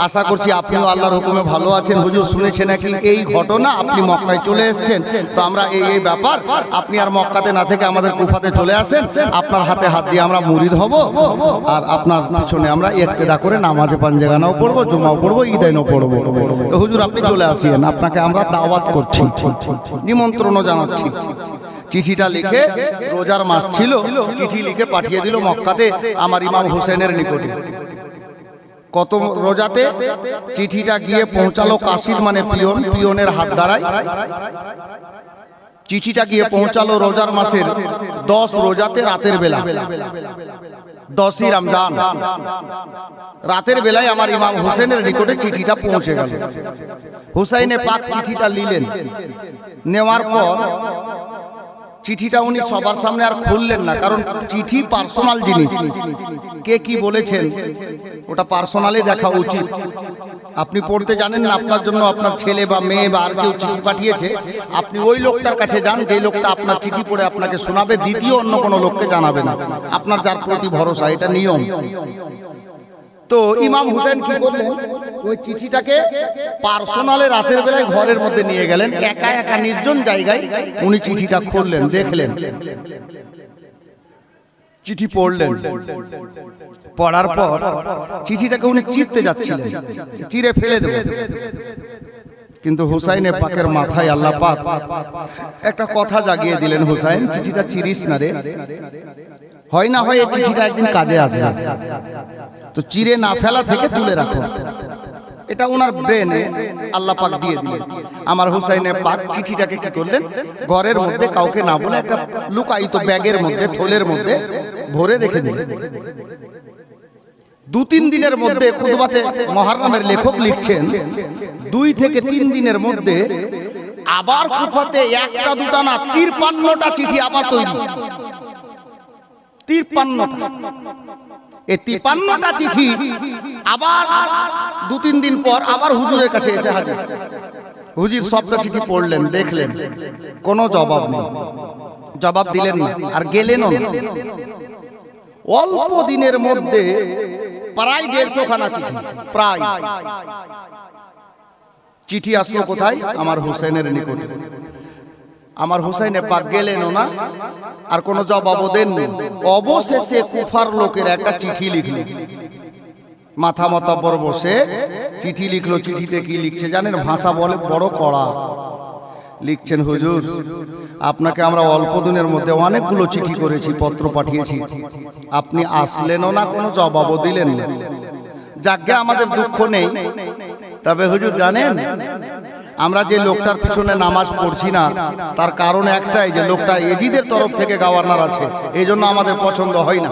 আশা করছি আপনিও আল্লাহর হুকুমে ভালো আছেন। হুজুর শুনেছে নাকি এই ঘটনা, আপনি মক্কায় চলে এসেছেন, তো আমরা এই ব্যাপার, আপনি আর মক্কাতে না থেকে আমাদের কুফাতে চলে আসেন, আপনার হাতে হাত দিয়ে আমরা মুরিদ হব, আর আপনার পিছনে আমরা ইক্তেদা করে নামাজে পাঞ্জেগানাও পড়বো, জুমাও পড়বো, ঈদাইনও পড়বো। তো হুজুর আপনি চলে আসেন, আপনাকে আমরা দাওয়াত করছি, নিমন্ত্রণও জানাচ্ছি। চিঠিটা লিখে, রোজার মাস ছিল, চিঠি লিখে পাঠিয়ে দিল মক্কাতে আমার ইমাম হুসেনের নিকটে। কত রোজাতে চিঠিটা গিয়ে পৌঁছালো কাশির মানে পিয়নের হাত দ্বারায়। চিঠিটা গিয়ে পৌঁছালো রোজার মাসের 10 রোজাতে রাতের বেলা, 10ই রমজান রাতের বেলায় আমার ইমাম হুসেনের নিকটে চিঠিটা পৌঁছে গেল। হুসাইনে পাক চিঠিটা নিলেন, নেওয়ার পর চিঠিটা উনি সবার সামনে আর খুললেন না, কারণ চিঠি পার্সোনাল জিনিস, কে কি বলেছেন ওটা পার্সোনালি দেখা উচিত। আপনি পড়তে জানেন না, আপনার জন্য আপনার ছেলে বা মেয়ে বা আর কেউ চিঠি পাঠিয়েছে, আপনি ওই লোকটার কাছে যান যে লোকটা আপনার চিঠি পড়ে আপনাকে শোনাবে, দ্বিতীয় অন্য কোনো লোককে জানাবে না, আপনার যার প্রতি ভরসা, এটা নিয়ম। তো ইমাম হুসেন কি করলেন, ওই চিঠিটাকে পার্সোনালে রাতের বেলায় ঘরের মধ্যে নিয়ে গেলেন, একা একা নির্জন জায়গায় উনি চিঠিটা খুললেন, দেখলেন, চিঠি পড়লেন। পড়ার পর চিঠিটাকে উনি চিরতে যাচ্ছিলেন, চিরে ফেলে দেব, কিন্তু হুসাইনে পাকের মাথায় আল্লাহ পাক একটা কথা জাগিয়ে দিলেন, হুসাইন চিঠিটা চিরিস না রে, হয় না হয় এই চিঠিটা একদিন কাজে আসবে, তো চিরে না ফেলা থেকে তুলে রাখো। এটা ওনার ব্রেনে আল্লাহ পাক দিয়ে দিলেন। আমার হুসাইনে পাক চিঠিটাকে কি করলেন, ঘরের মধ্যে কাউকে না বলে একটা লুকায়িত ব্যাগের মধ্যে, থলের মধ্যে ভরে রেখে দিলেন। 2-3 দিনের মধ্যে, খুতবাতে মুহররমের লেখক লিখছেন, 2 থেকে 3 দিনের মধ্যে আবার কুফাতে একটা দুটা না 53টা চিঠি আবার তৈরি, 53টা। এই 53টা চিঠি আবার 2-3 দিন পর আবার হুজুরের কাছে এসে হাজির। হুজুর সবটা চিঠি পড়লেন, দেখলেন, কোনো জবাব নেই, জবাব দিলেন না, আর গেলেনও না। অল্প দিনের মধ্যে প্রায় 150 খানা চিঠি, প্রায় চিঠি আসলো কোথায়, আমার হুসেনের নিকটে। আমার হুসাইনে পাক গেলেনও না, আর কোনো জবাবও দেননি। অবশেষে কুফার লোকের একটা চিঠি লিখল, মাথা মতাবর বসে চিঠি লিখলো। চিঠিতে কি লিখছে জানেন, ভাষা বলে বড় কড়া, লিখছেন, হুজুর আপনাকে আমরা অল্প দিনের মধ্যে অনেকগুলো চিঠি করেছি, পত্র পাঠিয়েছি, আপনি আসলেনও না, কোনো জবাবও দিলেন না। যাকে আমাদের দুঃখ নেই, তবে হুজুর জানেন আমরা যে লোকটার পিছনে নামাজ পড়ছি না, তার কারণ একটাই, যে লোকটা এজিদের তরফ থেকে গভর্নর আছে, এই জন্য আমাদের পছন্দ হয় না।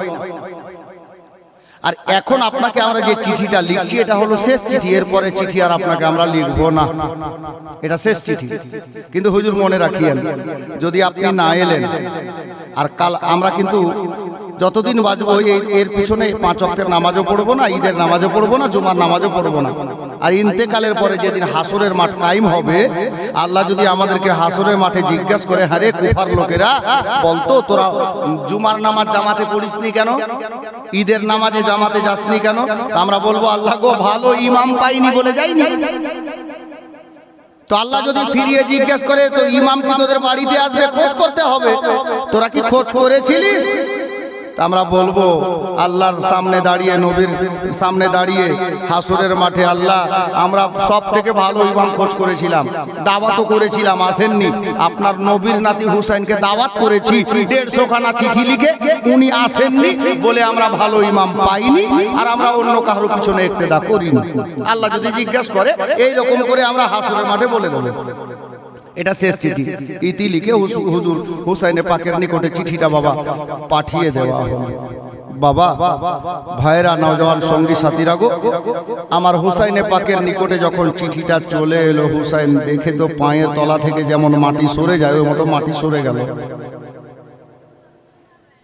আর এখন আপনাকে আমরা যে চিঠিটা লিখছি, এটা হলো শেষ চিঠি, এরপরে চিঠি আর আপনাকে আমরা লিখবো না, এটা শেষ চিঠি। কিন্তু হুজুর মনে রাখিয়েন, যদি আপনি না এলেন, আর কাল আমরা কিন্তু যতদিন বাঁচবো এর পিছনে 5 ওয়াক্তের নামাজও পড়বো না, ঈদের নামাজও পড়বো না, জুমার নামাজও পড়বো না। আর ইন্তেকালের পরে যেদিন হাসরের মাঠ কায়েম হবে, আল্লাহ যদি আমাদেরকে হাসরের মাঠে জিজ্ঞাসা করে, হ্যাঁ রে কুফার লোকেরা, বলতো তোরা জুমার নামাজ জামাতে পড়িসনি কেন, ঈদের নামাজে জামাতে যাসনি কেন? আমরা বলবো, আল্লাহ গো, ভালো ইমাম পাইনি বলে যাইনি। তো আল্লাহ যদি ফিরিয়ে জিজ্ঞেস করে, তো ইমাম কি তোদের বাড়িতে আসবে? খোঁজ করতে হবে, তোরা কি খোঁজ করেছিলিস? আমরা বলবো, আল্লাহর সামনে দাঁড়িয়ে, নবীর সামনে দাঁড়িয়ে হাসরের মাঠে, আল্লাহ আমরা সব থেকে ভালো ইমাম খোঁজ করেছিলাম, দাওয়াতও করেছিলাম, আসেননি। আপনার নবীর নাতি হুসাইনকে দাওয়াত করেছি 150 খানা চিঠি লিখে, উনি আসেননি বলে আমরা ভালো ইমাম পাইনি, আর আমরা অন্য কারোর পিছনে ইক্তেদা করিনি। আল্লাহ যদি জিজ্ঞাসা করে, এই রকম করে আমরা হাসরের মাঠে বলে দেবো। এটা শেষ চিঠি, ইতি লিখে হুজুর হুসাইনে পাকের নিকটে চিঠিটা বাবা পাঠিয়ে দেওয়া হলো। বাবা, ভাইরা, নওজওয়ান সঙ্গী সাথীরা গো, আমার হুসাইনে পাকের নিকটে যখন চিঠিটা চলে এলো, হুসাইন দেখে তো পায়ের তলা থেকে যেমন মাটি সরে যায়, ওই মতো মাটি সরে গেল।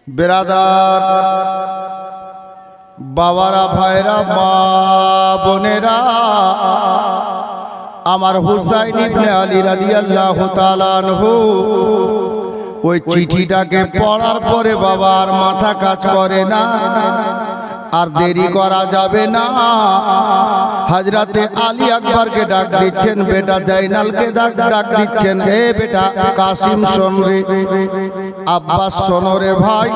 বেরাদার, বাবারা, ভাইরা, মা বোনেরা, আমার হুসাইন ইবনে আলী রাদিয়াল্লাহু তাআলা আনহু ওই চিঠিটাকে পড়ার পরে বাবার মাথা কাজ করে না, আর দেরি করা যাবে না। হযরতে আলী আকবরকে ডাক দিচ্ছেন, বেটা জাইনালকে ডাক দিচ্ছেন, হে বেটা কাসিম শোন রে, আব্বাস শোনো রে ভাই,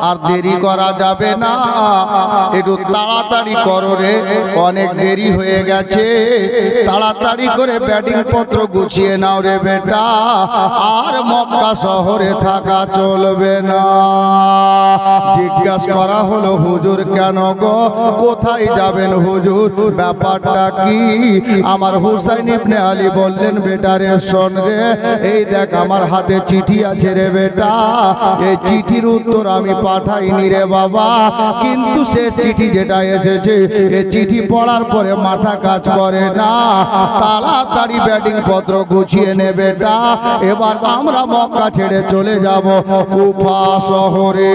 আর দেরি করা যাবে না, একটু তাড়াতাড়ি করো রে, অনেক দেরি হয়ে গেছে, তাড়াতাড়ি করে ব্যাটিং পত্র গুছিয়ে নাও রে বেটা, আর মক্কা শহরে থাকা চলবে না। জিজ্ঞাসা করা হলো, হুজুর কেন গো, কোথায় যাবেন হুজুর, ব্যাপারটা কি? আমার হুসাইন ইবনে আলী বললেন, বেটা রে শোন রে, এই দেখ আমার হাতে চিঠি আছে রে বেটা, এই চিঠির উত্তর আমি পাঠাইনি রে বাবা, কিন্তু শেষ চিঠি যেটা এসেছে, এই চিঠি পড়ার পরে মাথা কাজ করে না, তাড়াতাড়ি ব্যাটিং পত্র গুছিয়ে নে বেটা, এবার আমরা মক্কা ছেড়ে চলে যাব কুফা শহরে।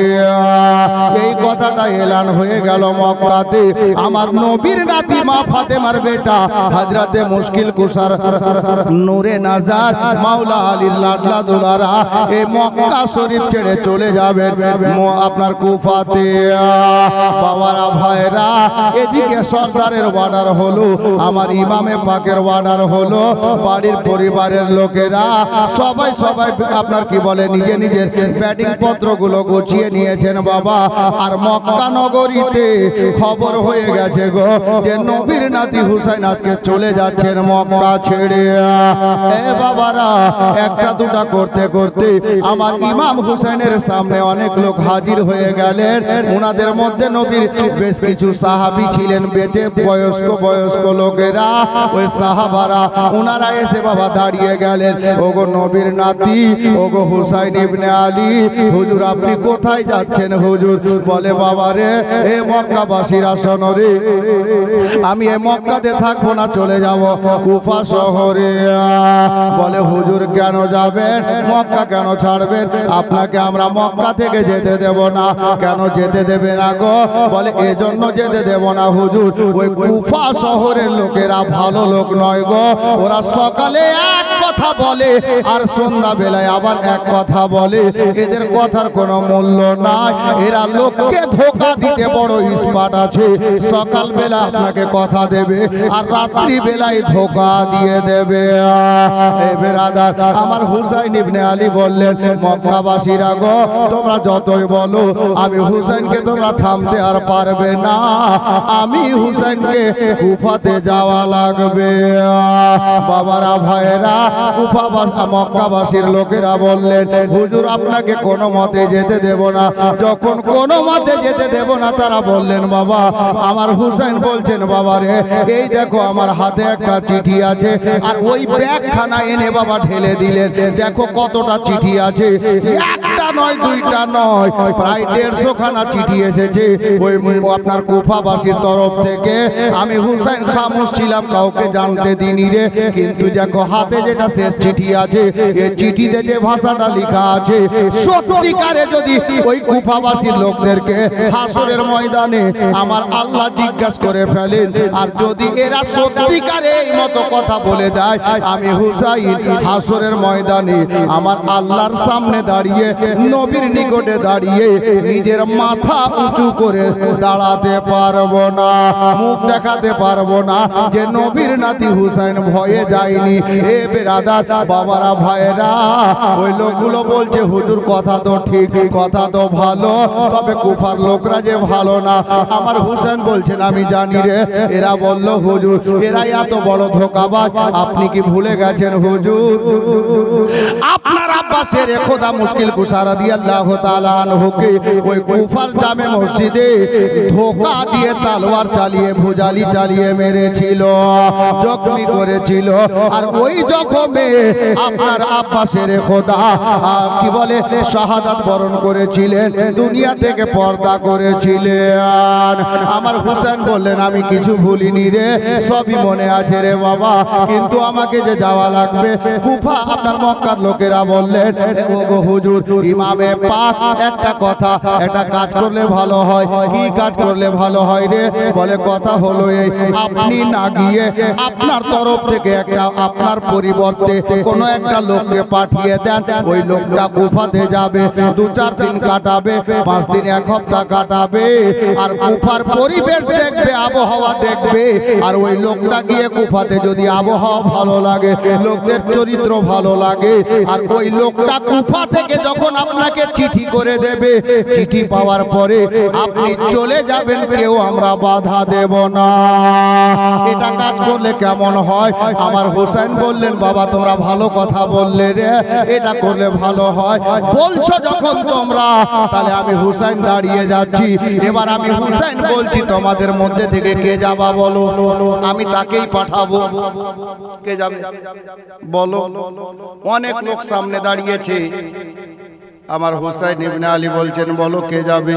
এই কথাটা এলান হয়ে গেল মক্কাতে। আমার নবীর নাতি মা ফাতেমার বেটা হযরতে মুশকিল কুসার নূরে নাজার মাওলা আলীর লাডলা দুলারা এই মক্কা শরীফ ছেড়ে চলে যাবেন আপনার কুফাতে। বাবারা, ভাইরা, এদিকে সরদারের অর্ডার হলো, আমার ইমামে পাকের অর্ডার হলো, বাড়ির পরিবারের লোকেরা সবাই আপনার কি বলে নিজে নিজের ব্যাটিং পত্রগুলো গুছিয়ে নিয়েছেন বাবা। আর মক্কা নগরীতে খবর হয়ে গেছে গো যে নবীর নাতি হুসাইন আজকে চলে যাচ্ছেন মক্কা ছেড়ে। এ বাবারা, একটা দুটা করতে করতে আমার ইমাম হুসাইনের সামনে অনেক লোক হাজির হয়ে গেলেন। ওনাদের মধ্যে নবীর বেশ কিছু সাহাবী ছিলেন, বেঁচে বয়স্ক লোকেরা, ওই সাহাবারা ওনারা এসে বাবা দাঁড়িয়ে গেলেন, ওগো নবীর নাতি, ওগো হুসাইন ইবনে আলী, হুজুর আপনি কোথায় যাচ্ছেন হুজুর? বলে, বাবা রে, এ মক্কাবাসীরা শোনো রে, আমি এ মক্কাতে থাকবো না, চলে যাব কুফা শহরে। বলে, হুজুর কেন যাবেন, মক্কা কেন ছাড়বেন? আপনাকে আমরা মক্কা থেকে যেতে দেব না। কেন যেতে দেবে না গো? বলে, এজন্য যেতে দেব না হুজুর, ওই কুফা শহরের লোকেরা ভালো লোক নয় গো, ওরা সকালে এক কথা বলে আর সন্ধ্যা বেলায় আবার এক কথা বলে, এদের কথার কোনো মূল্য নাই, এরা লোককে ধোঁকা দিতে বড় ইস্পাত আছে। সকাল বেলা আপনাকে কথা দেবে আর রাত্রি বেলায় ধোকা দিয়ে দেবে। এই বেরাদার, আমার হুসাইন ইবনে আলী বললেন, মক্কাবাসীরা গো, তোমরা যতই বলো আমি হুসাইনকে তোমরা থামতে আর পারবে না। আমি হুসাইনকে কুফাতে যাওয়া লাগবে। বাবারা, ভাইয়েরা, মক্কাবাসীর লোকেরা বললেন, হুজুর আপনাকে কোনো মতে যেতে দেব না। যখন কোনো মতে যেতে দেব না, তারা বললেন, বাবা আমার হুসাইন বলছেন, বাবা রে, এই দেখো আমার হাতে একটা চিঠি আছে। আর ওই ব্যাগখানা এনে বাবা ঢেলে দিলেন। দেখো কতটা চিঠি আছে, একটা নয়, দুইটা নয়, প্রায় 150 খানা চিঠি এসেছে ওই আপনার কুফাবাসীর তরফ থেকে। আমি হুসাইন খামোশ ছিলাম, কাউকে জানতে দিনি রে। কিন্তু দেখো হাতে যেটা শেষ চিঠি আছে, এই চিঠিতে যে ভাষাটা লেখা আছে, সত্যিকারে যদি ওই কুফাবাসীর লোকদেরকে হাসরের ময়দানে আমার আল্লাহ জিজ্ঞাসা করে ফেলেন, আর যদি এরা সত্যিকারে এই মতো কথা বলে দেয়, আমি হুসাইন হাসরের ময়দানে আমার আল্লাহর সামনে দাঁড়িয়ে, নবীর নিকটে দাঁড়িয়ে নিজের মাথা উঁচু করে দাঁড়াতে পারবো না, মুখ দেখাতে পারবো না যে নবীর নাতি হুসাইন ভয়ে যায়নি। এ বেরাদার, বাবারা, ভাইয়েরা, ওই লোকগুলো বলছে, হুজুর কথা তো ঠিক, কথা তো ভালো, তবে কুফার লোকরা যে ভালো না। আমার হুসাইন বলছেন, আমি জানি রে। এরা বলল, হুজুর এরা এত বড় ধোঁকাবাজ, আপনি কি ভুলে গেছেন হুজুর, আপনার আব্বাসের খোদা মুশকিল কুশা রাদিয়াল্লাহু তাআলা আনহুকে ওই কুফার জামে মসজিদে ধোঁকা দিয়ে তলোয়ার চালিয়ে, ভুজালি চালিয়ে মেরেছিল, জখমি করেছিল। আর ওই জখমে আপনার আব্বাসের খোদা কি বলে শাহাদাত বরণ করেছিলেন, দুনিয়া থেকে পর্দা করেছিলেন। আমার হুসাইন বললেন, আমি কিছু ভুলিনি রে, সবই মনে আছে রে বাবা, কিন্তু আমাকে যে যাওয়া লাগবে কুফা। আপনার মক্কার লোকেরা বললেন, ওগো হুজুর, ইমামে পাক একটা কথা, একটা কাজ করলে ভালো হয়। কি কাজ করলে ভালো হয় রে? বলে, কথা হলো এই, আপনি না গিয়ে আপনার তরফ থেকে একটা, আপনার পরিবর্তে কোনো একটা লোককে পাঠিয়ে দেন। ওই লোকটা কুফাতে যাবে, 2-4 দিন কাটাবে, 5 দিন 1 সপ্তাহ কাটাবে, আর কুফার পরিবেশ দেখবে, আবহাওয়া দেখবে। আর ওই লোকটা গিয়ে কুফাতে যদি আবহাওয়া ভালো লাগে, লোকদের চরিত্র ভালো লাগে, আর ওই লোকটা কুফা থেকে যখন আপনাকে চিঠি করে দেবে, চিঠি পাওয়ার পরে আপনি চলে যাবেন, কেউ আমরা বাধা দেব না। এটা কাজ করলে কেমন হয়? আমার হুসাইন বললেন, বাবা তোমরা ভালো কথা বললে রে, এটা করলে ভালো হয়। বলছো যখন তোমরা, তাহলে আমি হুসাইন দাঁড়িয়ে যাচ্ছি। এবার আমি হুসাইন বলছি, তোমাদের মধ্যে থেকে কে যাবা বলো, আমি তাকেই পাঠাবো। কে যাবে বলো? অনেক লোক সামনে দাঁড়িয়েছে। আমার হুসাইন ইবনে আলী বলছেন, বলো কে যাবে?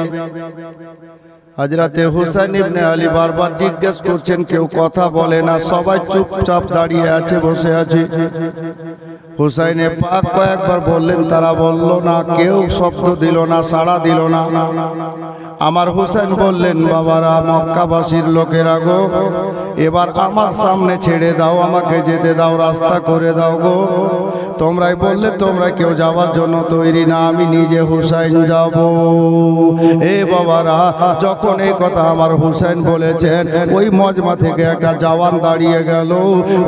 হযরতে হুসাইন ইবনে আলী বারবার জিজ্ঞেস করছেন, কেউ কথা বলে না, সবাই চুপচাপ দাঁড়িয়ে আছে, বসে আছে। হুসাইনে পাক কয়েকবার বললেন, তারা বলল না, কেউ শব্দ দিল না, সাড়া দিল না। আমার হুসাইন বললেন, বাবারা, মক্কাবাসীর লোকেরা গো, এবার আমার সামনে ছেড়ে দাও, আমাকে যেতে দাও, রাস্তা করে দাও গো। তোমরাই বললে তোমরা কেউ যাওয়ার জন্য তৈরি না, আমি নিজে হুসাইন যাব। এ বাবারা, যখন এই কথা আমার হুসাইন বলেছেন, ওই মজমা থেকে একটা জওয়ান দাঁড়িয়ে গেল।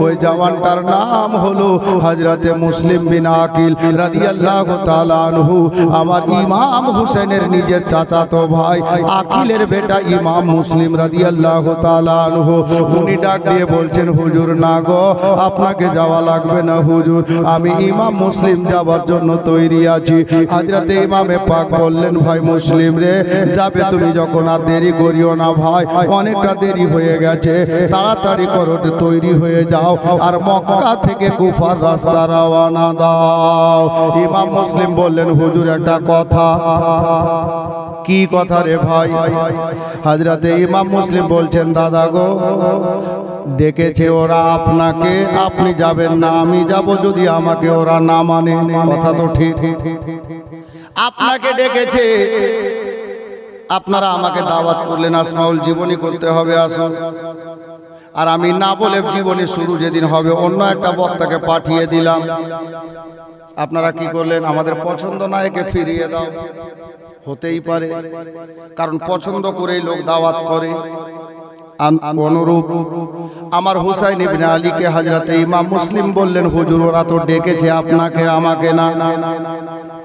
ওই জওয়ানটার নাম হলো হযরতে মুসলিম বিন আকিল রাদিয়াল্লাহু তাআলা আনহু। আমার ইমাম হুসাইনের নিজের চাচাতো ভাই, আকিলের বেটা ইমাম মুসলিম রাদিয়াল্লাহু তাআলা আনহু। উনি ডাক দিয়ে বলছেন, হুজুর না গো, আপনাকে যাওয়া লাগবে না হুজুর, আমি ইমাম মুসলিম যাবার জন্য তৈরি আছি। হযরতে ইমামে পাক বললেন, ভাই মুসলিম রে, যাবে তুমি যখন, আর দেরি করিও না ভাই, অনেকটা দেরি হয়ে গেছে, তাড়াতাড়ি করো, তৈরি হয়ে যাও, আর মক্কা থেকে কুফার রাস্তা রওনা দাও। ইমাম মুসলিম বললেন, হুজুর একটা কথা। কি কথা রে ভাই? হযরতে ইমাম মুসলিম বলছেন, দাদা গো, ডেকেছে ওরা আপনাকে, আপনি যাবেন না, আমি যাব যদি আমাকে ওরা না মানে। কথা তো ঠিক, আপনাকে ডেকেছে, আপনারা আমাকে দাওয়াত করলেন, আসমাউল জীবনী করতে হবে, আসুন। আর আমি না বলে জীবনী শুরু যেদিন হবে, অন্য একটা বক্তাকে পাঠিয়ে দিলাম। আপনারা কি করলেন? আমাদের পছন্দ না, একে ফিরিয়ে দাও। হতেই পারে, কারণ পছন্দ করেই লোক দাওয়াত করে। অনুরূপ আমার হুসাইন ইবনে আলীকে হযরতে ইমাম মুসলিম বললেন, হুজুর ওরা তো ডেকেছে আপনাকে আমাকে না,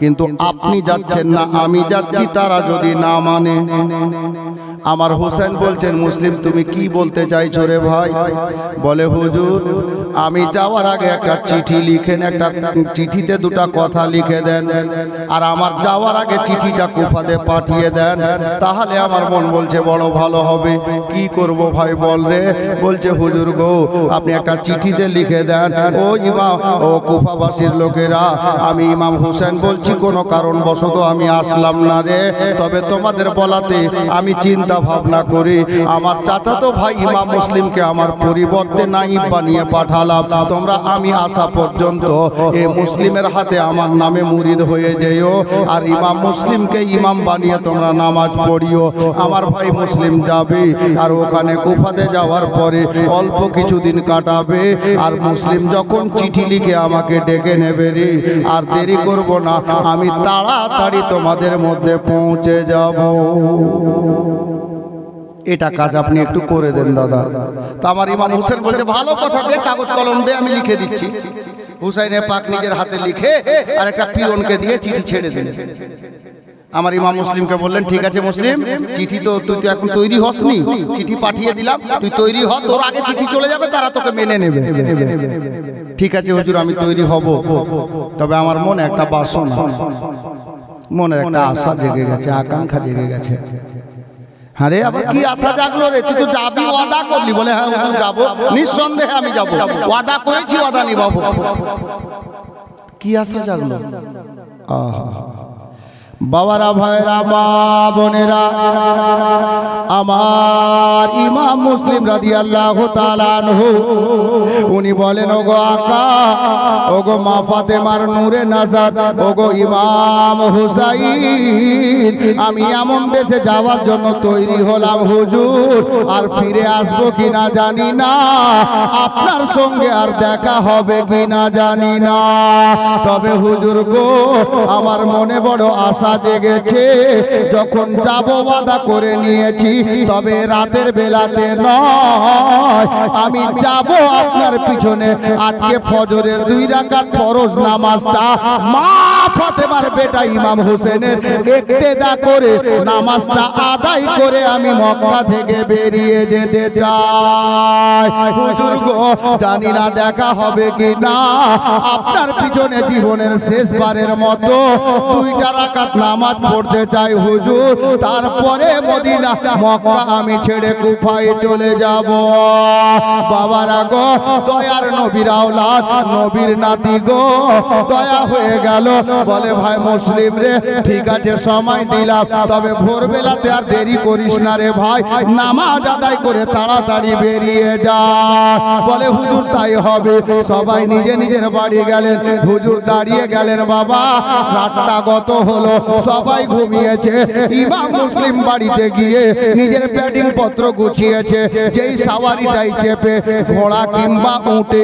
কিন্তু আপনি যাচ্ছেন না, আমি যাচ্ছি, তারা যদি না মানে। আমার হুসাইন বলছেন, মুসলিম তুমি কি বলতে চাইছো রে ভাই? বলে, হুজুর আমি যাওয়ার আগে একটা চিঠি লিখেন, একটা চিঠিতে দুটো কথা লিখে দেন, আর আমার যাওয়ার আগে চিঠিটা কুফাতে পাঠিয়ে দেন, তাহলে আমার মন বলছে বড় ভালো হবে। কি করব ভাই বল রে? বলছে, হুজুর গো আপনি একটা চিঠিতে লিখে দেন, ও ইমাম, ও কুফাবাসীর লোকেরা, আমি ইমাম হুসাইন বলছি, কোনো কারণবশত আমি আসলাম না রে, তবে তোমাদের বলাতে আমি চিন্তা ভাবনা করি আমার চাচাতো ভাই ইমাম মুসলিমকে আমার পরিবর্তে নাইব বানিয়ে পাঠালাম, তোমরা আমি আসা পর্যন্ত এই মুসলিমের হাতে আমার নামে মুরিদ হয়ে যেও, আর ইমাম মুসলিমকে ইমাম বানিয়ে তোমরা নামাজ পড়িও। আমার ভাই মুসলিম যাবে, আর ওখানে কুফাতে যাওয়ার পরে অল্প কিছুদিন কাটাবে, আর মুসলিম যখন চিঠি লিখে আমাকে ডেকে নেবে রে, আর দেরি করব না, আমি তাড়াতাড়ি তোমাদের মধ্যে পৌঁছে যাব। এটা কাজ আপনি একটু করে দেন দাদা। তো আমার ইমাম হুসেন বলছে, ভালো কথা, দে কাগজ কলম দে, আমি লিখে দিচ্ছি। হুসাইনে পাক নিজের হাতে লিখে আর একটা পিয়নকে দিয়ে চিঠি ছেড়ে দিলেন। আমার ইমাম মুসলিমকে বললেন, ঠিক আছে মুসলিম, চিঠি তো তুই তো এখন তৈরি হসনি, চিঠি পাঠিয়ে দিলাম, তুই তৈরি হ, তোর আগে চিঠি চলে যাবে, তারা তোকে মেনে নেবে। ঠিক আছে হুজুর আমি তৈরি হব, তবে আমার মনে একটা বাসনা, মনের একটা আশা জেগে গেছে, আকাঙ্ক্ষা জেগে গেছে। আরে আবার কি আশা জাগলো রে? তুই তো যাবি, ওয়াদা করলি। বলে, হ্যাঁ হুজুর যাবো, নিঃসন্দেহে আমি যাবো, ওয়াদা করেছি, ওয়াদা নিভাবো। কি আশা জাগলো? আহা বাবারা, ভাইরা, মা বোনেরা, আমার ইমাম মুসলিম রাদিয়াল্লাহু তাআলা আনহু উনি বলেন, ওগো আকা, ওগো মা ফাতেমার নূরে নাজার, ওগো ইমাম হুসাইন, আমি এমন দেশে যাওয়ার জন্য তৈরি হলাম হুজুর, আর ফিরে আসবো কিনা জানি না, আপনার সঙ্গে আর দেখা হবে কিনা জানি না, তবে হুজুর গো আমার মনে বড় আশা জেগেছে, যখন যাব ওয়াদা করে নিয়েছি, তবে রাতের বেলাতে নয়, আমি যাব আপনার পিছনে। আজকে ফজরের 2 রাকাত ফরজ নামাজটা মা ফাতেমার বেটা ইমাম হোসেনের ইক্তেদা করে নামাজটা আদায় করে আমি মক্কা থেকে বেরিয়ে যেতে চাই। হুজুর গো জানি না দেখা হবে কি না, আপনার পিছনে জীবনের শেষবারের মতো 2টা রাকাত নামাজ পড়তে চাই হুজুর, তারপরে মদিনা মক্কা আমি ছেড়ে কুফায় চলে যাব। বাবারা গো, দয়ার নবীর আওলাদ, নবীর নাতি গো, দয়া হয়ে গেল। বলে, ভাই মুসলিম রে, ঠিক আছে সময় দিলাম, তবে ভোরবেলাতে আর দেরি করিস না রে ভাই, নামাজ আদায় করে তাড়াতাড়ি বেরিয়ে যা। বলে, হুজুর তাই হবে। সবাই নিজে নিজের বাড়ি গেলেন, হুজুর দাঁড়িয়ে গেলেন। বাবা রাতটা গত হলো, সবাই ঘুমিয়েছে। ইমাম মুসলিম বাড়িতে গিয়ে নিজের ব্যাটিং পত্র গুছিয়েছে, যেই সাওয়ারিটাই চেপে, ঘোড়া কিংবা উটে,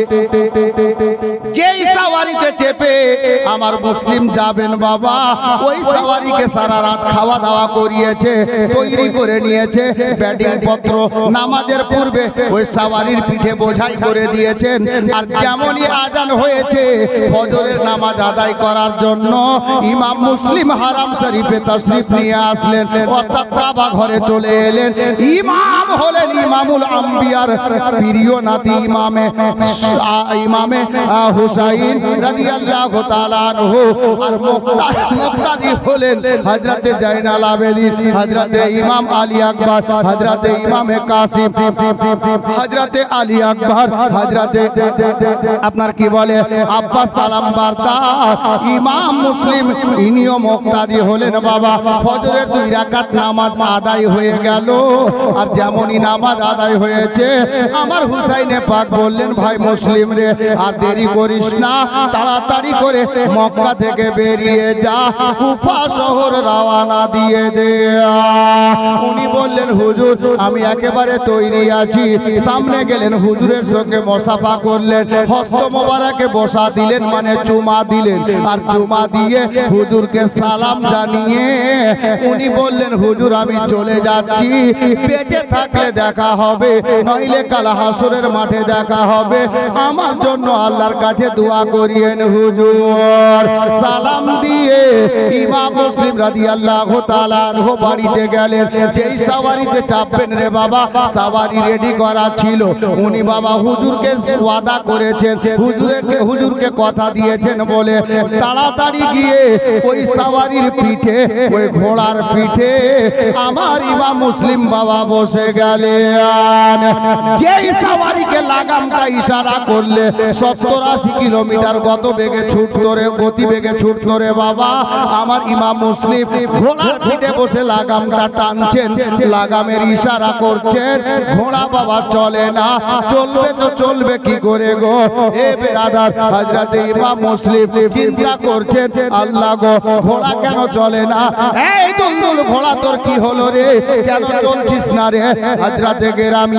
যেই সাওয়ারিতে চেপে আমার মুসলিম যাবেন বাবা, ওই সাওয়ারিকে সারা রাত খাওয়া দাওয়া করিয়েছে, তৈরি করে নিয়েছে ব্যাটিং পত্র। নামাজের পূর্বে ওই সাওয়ারির পিঠে বোঝাই করে দিয়েছেন। আর যেমনই আজান হয়েছে ফজরের নামাজ আদায় করার জন্য ইমাম মুসলিম হারাম শরীফে তাশরীফ নিয়ে আসলেন, অর্থাৎ কাবা ঘরে চলে এলেন। ইমাম হলেন ইমামুল আম্বিয়ার প্রিয় নাতি ইমামে হুসাইন রাদিয়াল্লাহু তাআলা আনহু, আর মুক্তাদি হলেন হযরতে জাইনাল আবেদিন, হযরতে ইমাম আলী আকবর, হযরতে ইমামে কাসিম, হযরতে আলী আকবর, হযরতে আপনার কি বলে আব্বাস আলামবারদার। ইমাম মুসলিম ইনিও মুক্তাদি হলেন বাবা। ফজরের 2 রাকাত নামাজ আদায় হয়ে গেল, আর যেমনই নামাজ আদায় হয়েছে আমার হুসাইনে পাক বললেন, ভাই মুসলিম রে আর দেরি করিস না, তাড়াতাড়ি করে মক্কা থেকে বেরিয়ে যা, কুফা শহর রওনা দিয়ে দে। উনি বললেন হুজুর আমি একেবারে তৈরি আছি। সামনে গেলেন, হুজুরের সঙ্গে মুসাফা করলেন, হস্ত মোবারকে বসা দিলেন, মানে চুমা দিলেন, আর চুমা দিয়ে হুজুরকে সালাম জানিয়ে উনি বললেন হুজুর আমি চলে যাচ্ছি, বেঁচে থাকলে দেখা হবে, নইলে কাল হাসরের মাঠে দেখা হবে, আমার জন্য আল্লাহর কাছে দোয়া করিয়েন হুজুর। সালাম দিয়ে ইমাম মুসলিম রাদিয়াল্লাহু তাআলা আনহু বাড়িতে গেলেন। যেই সাওয়ারিতে চাপবেন রে বাবা, সাওয়ারি রেডি করা ছিল। উনি বাবা হুজুরকে ওয়াদা করেছেন, হুজুরকে কথা দিয়েছেন বলে তাড়াতাড়ি গিয়ে ওই সাওয়ারির পিঠে, ওই ঘোড়ার পিঠে আমার ইমাম মুসলিম বাবা বসে গেলেন। যেই সাওয়ারিকে লাগামটা ইশারা করলে 70-80 কিলোমিটার গতিবেগে ছুটতো রে বাবা, আমার ইমাম মুসলিম ঘোড়ার পিঠে বসে লাগামটা টানছেন, লাগামের ইশারা করছেন। ঘোড়া বাবা চলে না, চলবে তো চলবে কি করে গো? এ বেরাদার, হযরত ইমাম মুসলিম চিন্তা করছেন, আল্লাহ গো ঘোড়া কেন চলে না? এই দুলদুল ঘোড়া তোর কি হলো রে, কেন চলছিস না রে? হযরত গেরামি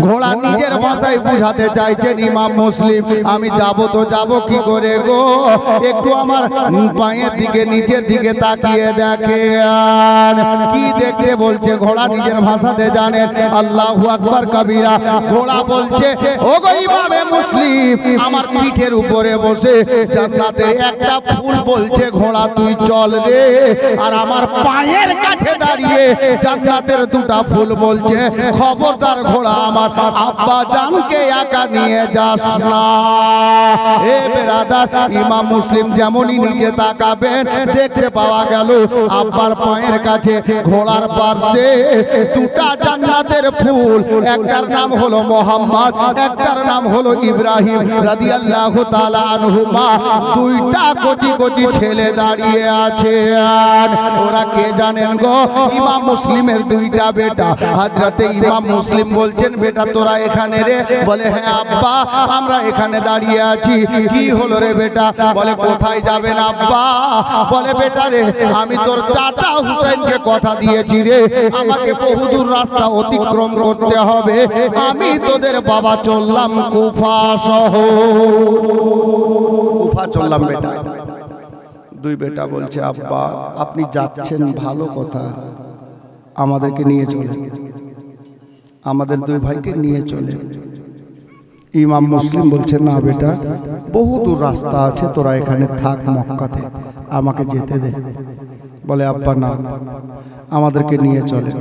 ঘোড়া নিজের ভাষায় বুঝাতে চাইছেন ইমাম মুসলিম, আমি যাব তো যাব কি করে গো? একটু আমার পায়ের দিকে, নিচের দিকে তাকিয়ে দেখেন। কি দেখতে বলছে ঘোড়া নিজের ভাষাতে জানেন, আল্লাহু আকবার কবিরা। ঘোড়া বলছে ও গো ইমামে মুসলিম, আমার পিঠের উপরে বসে জান্নাতের একটা ফুল বলছে ঘোড়া তুই চল রে, আর আমার পায়ের কাছে দাঁড়িয়ে জান্নাতের দুটা ফুল বলছে খবরদার ঘোড়া আমার আব্বা জানকে একা নিয়ে যাস না। এ বেরাদার, ইমাম মুসলিম যেমনই নিচে তাকাবেন দেখতে পাওয়া গেল আব্বার পায়ের কাছে ঘোড়ার পাশে দুটা জান্নাতের ফুল, একটার নাম হলো মোহাম্মদ, একটার নাম হলো ইব্রাহিম রাদিয়াল্লাহু তাআলা আনহুমা। দুইটা কচি কচি ছেলে দাঁড়িয়ে আছে। ওরা কে জানেন গো? ইমাম মুসলিমের দুইটা বেটা। হযরতে ইমাম মুসলিম বলছেন বেটা তোরা এখানে রে? বলে হ্যাঁ আব্বা আমরা এখানে দাঁড়িয়ে আছি। কি হলো রে বেটা? বলে কোথায় যাবেন আব্বা? বলে বেটা রে আমি তোর চাচা হুসাইনকে কথা দিয়েছি রে, আমাকে বহুদূর রাস্তা অতিক্রম করতে হবে, আমি তোদের বাবা চললাম কুফা শহর। কুফা চললাম বেটা। দুই বেটা বলছে আব্বা আপনি যাচ্ছেন ভালো কথা, আমাদেরকে নিয়ে চলেন, আমাদের দুই ভাইকে নিয়ে চলেন। ইমাম মুসলিম বলছে না বেটা বহু দূর রাস্তা আছে, তোরা এখানে থাক মক্কাতে, আমাকে যেতে দে। বলে আব্বা না আমাদেরকে নিয়ে চলেন।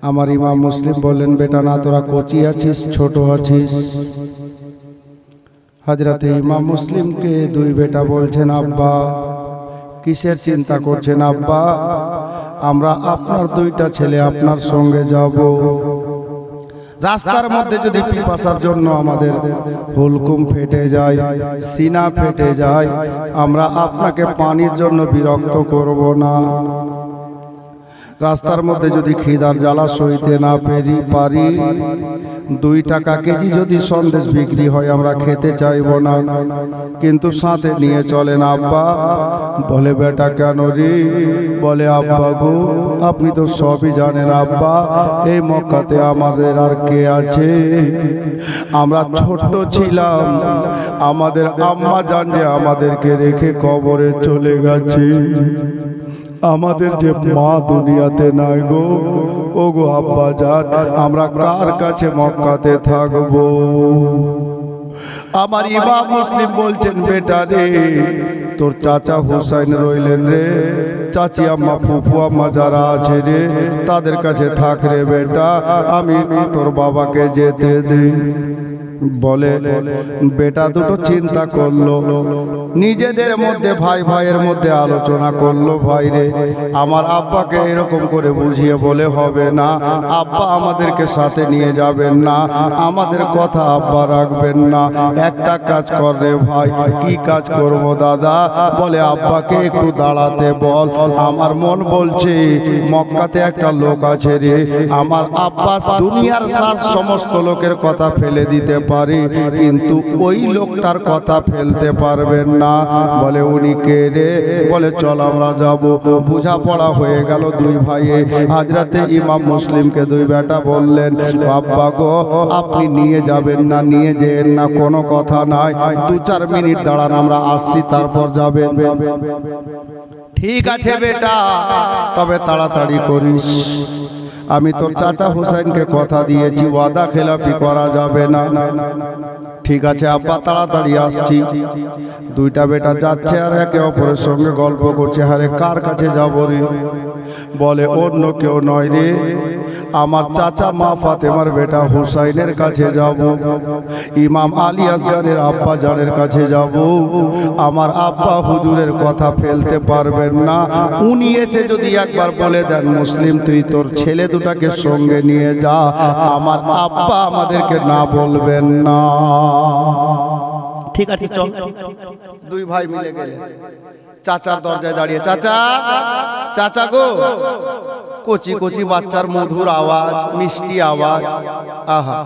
আমার ইমাম মুসলিম বললেন বেটা না তোরা কচি আছিস, ছোট আছিস। হযরতে ইমাম মুসলিমকে দুই বেটা বলছেন আব্বা কিসের চিন্তা করছেন আব্বা, আমরা আপনার দুইটা ছেলে আপনার সঙ্গে যাব। রাস্তার মধ্যে যদি পিপাসার জন্য আমাদের হুলকুম ফেটে যায়, সিনা ফেটে যায়, আমরা আপনাকে পানির জন্য বিরক্ত করব না। রাস্তার মধ্যে যদি খিদার জ্বালা সইতে না পারি, 2 টাকা কেজি যদি সন্দেশ বিক্রি হয় আমরা খেতে চাইব না, কিন্তু সাথে নিয়ে চলেন আব্বা। বলে বেটা কেন রে? বলে আব্বা গো আপনি তো সবই জানেন আব্বা, এই মক্কাতে আমাদের আর কে আছে? আমরা ছোট্ট ছিলাম, আমাদের আম্মা জান যে আমাদেরকে রেখে কবরে চলে গেছে, আমাদের যে মা দুনিয়াতে নাই গো। ও গো আব্বা জান আমরা কার কাছে মক্কাতে থাকবো? আমার ইমাম মুসলিম বলছেন বেটা রে তোর চাচা হুসাইন রইলেন রে, চাচি আম্মা ফুফু আম্মা যারা আছে রে তাদের কাছে থাক রে বেটা, আমি তোর বাবাকে যেতে দিই। বলে বেটা দুটো চিন্তা করলো, নিজেদের মধ্যে ভাই ভাইয়ের মধ্যে আলোচনা করলো, ভাই রে আমার আব্বাকে এরকম করে বুঝিয়ে বলে হবে না, আব্বা আমাদেরকে সাথে নিয়ে যাবেন না, আমাদের কথা আব্বা রাখবেন না। একটা কাজ কর রে ভাই। কি কাজ করব দাদা? বলে আব্বাকে একটু দাঁড়াতে বল, আমার মন বলছে মক্কাতে একটা লোক আছে রে, আমার আব্বা দুনিয়ার সাথ সমস্ত লোকের কথা ফেলে দিতে পারি, কিন্তু ওই লোকটার কথা ফেলতে পারবেন না। বলে উনি কে রে? বলে চল আমরা যাব। বোঝাপড়া হয়ে গেল দুই ভাইয়ে। হাজরাতে ইমাম মুসলিমকে দুই বেটা বললেন, বাবা গো আপনি নিয়ে যাবেন না, নিয়ে যেন না, কোনো কথা নাই, 2-4 মিনিট দাঁড়ান, আমরা আসছি তারপর যাবেন। ঠিক আছে বেটা, তবে তাড়াতাড়ি করিস। আমি তোর চাচা হুসাইনকে কথা দিয়েছি, ওয়াদা খেলাফি করা যাবে না। ঠিক আছে আব্বা, তাড়াতাড়ি আসছি। দুইটা বেটা যাচ্ছে আর একে অপরের সঙ্গে গল্প করছে। আরে কার কাছে যাবো রে? বলে অন্য কেউ নয় রে, আমার চাচা মা ফাতেমার বেটা হুসাইনের কাছে যাব। ইমাম আলী আসগরের আব্বা জানের কাছে যাব। আমার আব্বা হুজুরের কথা ফেলতে পারবেন না। উনি এসে যদি একবার বলে দেন, মুসলিম তুই তোর ছেলে দুটাকে সঙ্গে নিয়ে যা, আমার আব্বা আমাদেরকে না বলবেন না। ঠিক আছে চল। দুই ভাই মিলে গেলে চাচার দরজায় দাঁড়িয়ে, চাচা চাচা গো। কচি কচি বাচ্চার মধুর আওয়াজ, মিষ্টি আওয়াজ। আহা,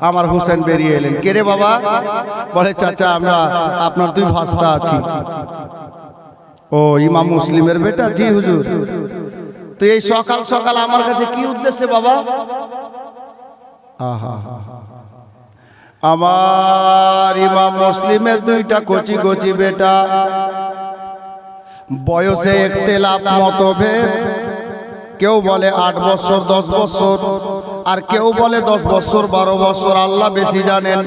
আমার হুসেন বেরিয়ে এলেন। কে রে বাবা? বলে চাচা আমরা আপনার দুই ভাস্তা আছি। ও ইমাম মুসলিমের বেটা? জি হুজুর। তো এই সকাল সকাল আমার কাছে কি উদ্দেশ্যে বাবা? আহা, আমার ইমাম মুসলিমের দুইটা কচি কচি বেটা, বয়সে ইখতিলাফ মতভেদ। কেউ বলে 8 বছর 10 বছর, আর কেউ বলে 10 বছর 12 বছর, আল্লাহ বেশি জানেন।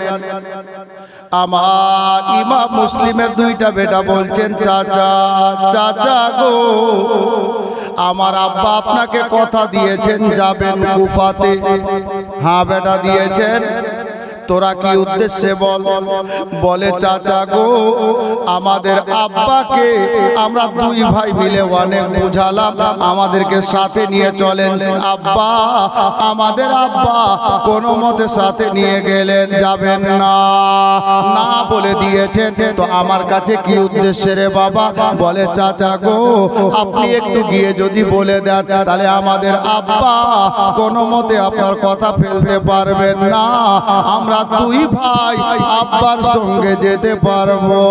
আমার ইমাম মুসলিমের দুইটা বেটা বলছেন, চাচা চাচা গো, আমার আব্বা আপনাকে কথা দিয়েছেন যাবেন কুফাতে। হ্যাঁ বেটা দিয়েছেন। তোরা কি উদ্দেশ্যে বল? বলে চাচা গো, আমাদের আব্বাকে আমরা দুই ভাই মিলে অনেক বুঝালাম, আমাদেরকে সাথে নিয়ে চলেন। আব্বা, আমাদের আব্বা কোনো মতে সাথে নিয়ে গেলেন, যাবেন না, না বলে দিয়েছেন। তো আমার কাছে কি উদ্দেশ্যে রে বাবা? বলে চাচা গো, আপনি একটু গিয়ে যদি বলে দেন, তাহলে আমাদের আব্বা কোনো মতে আপনার কথা ফেলতে পারবেন না, আমরা দুই ভাই আব্বার সঙ্গে যেতে পারবো।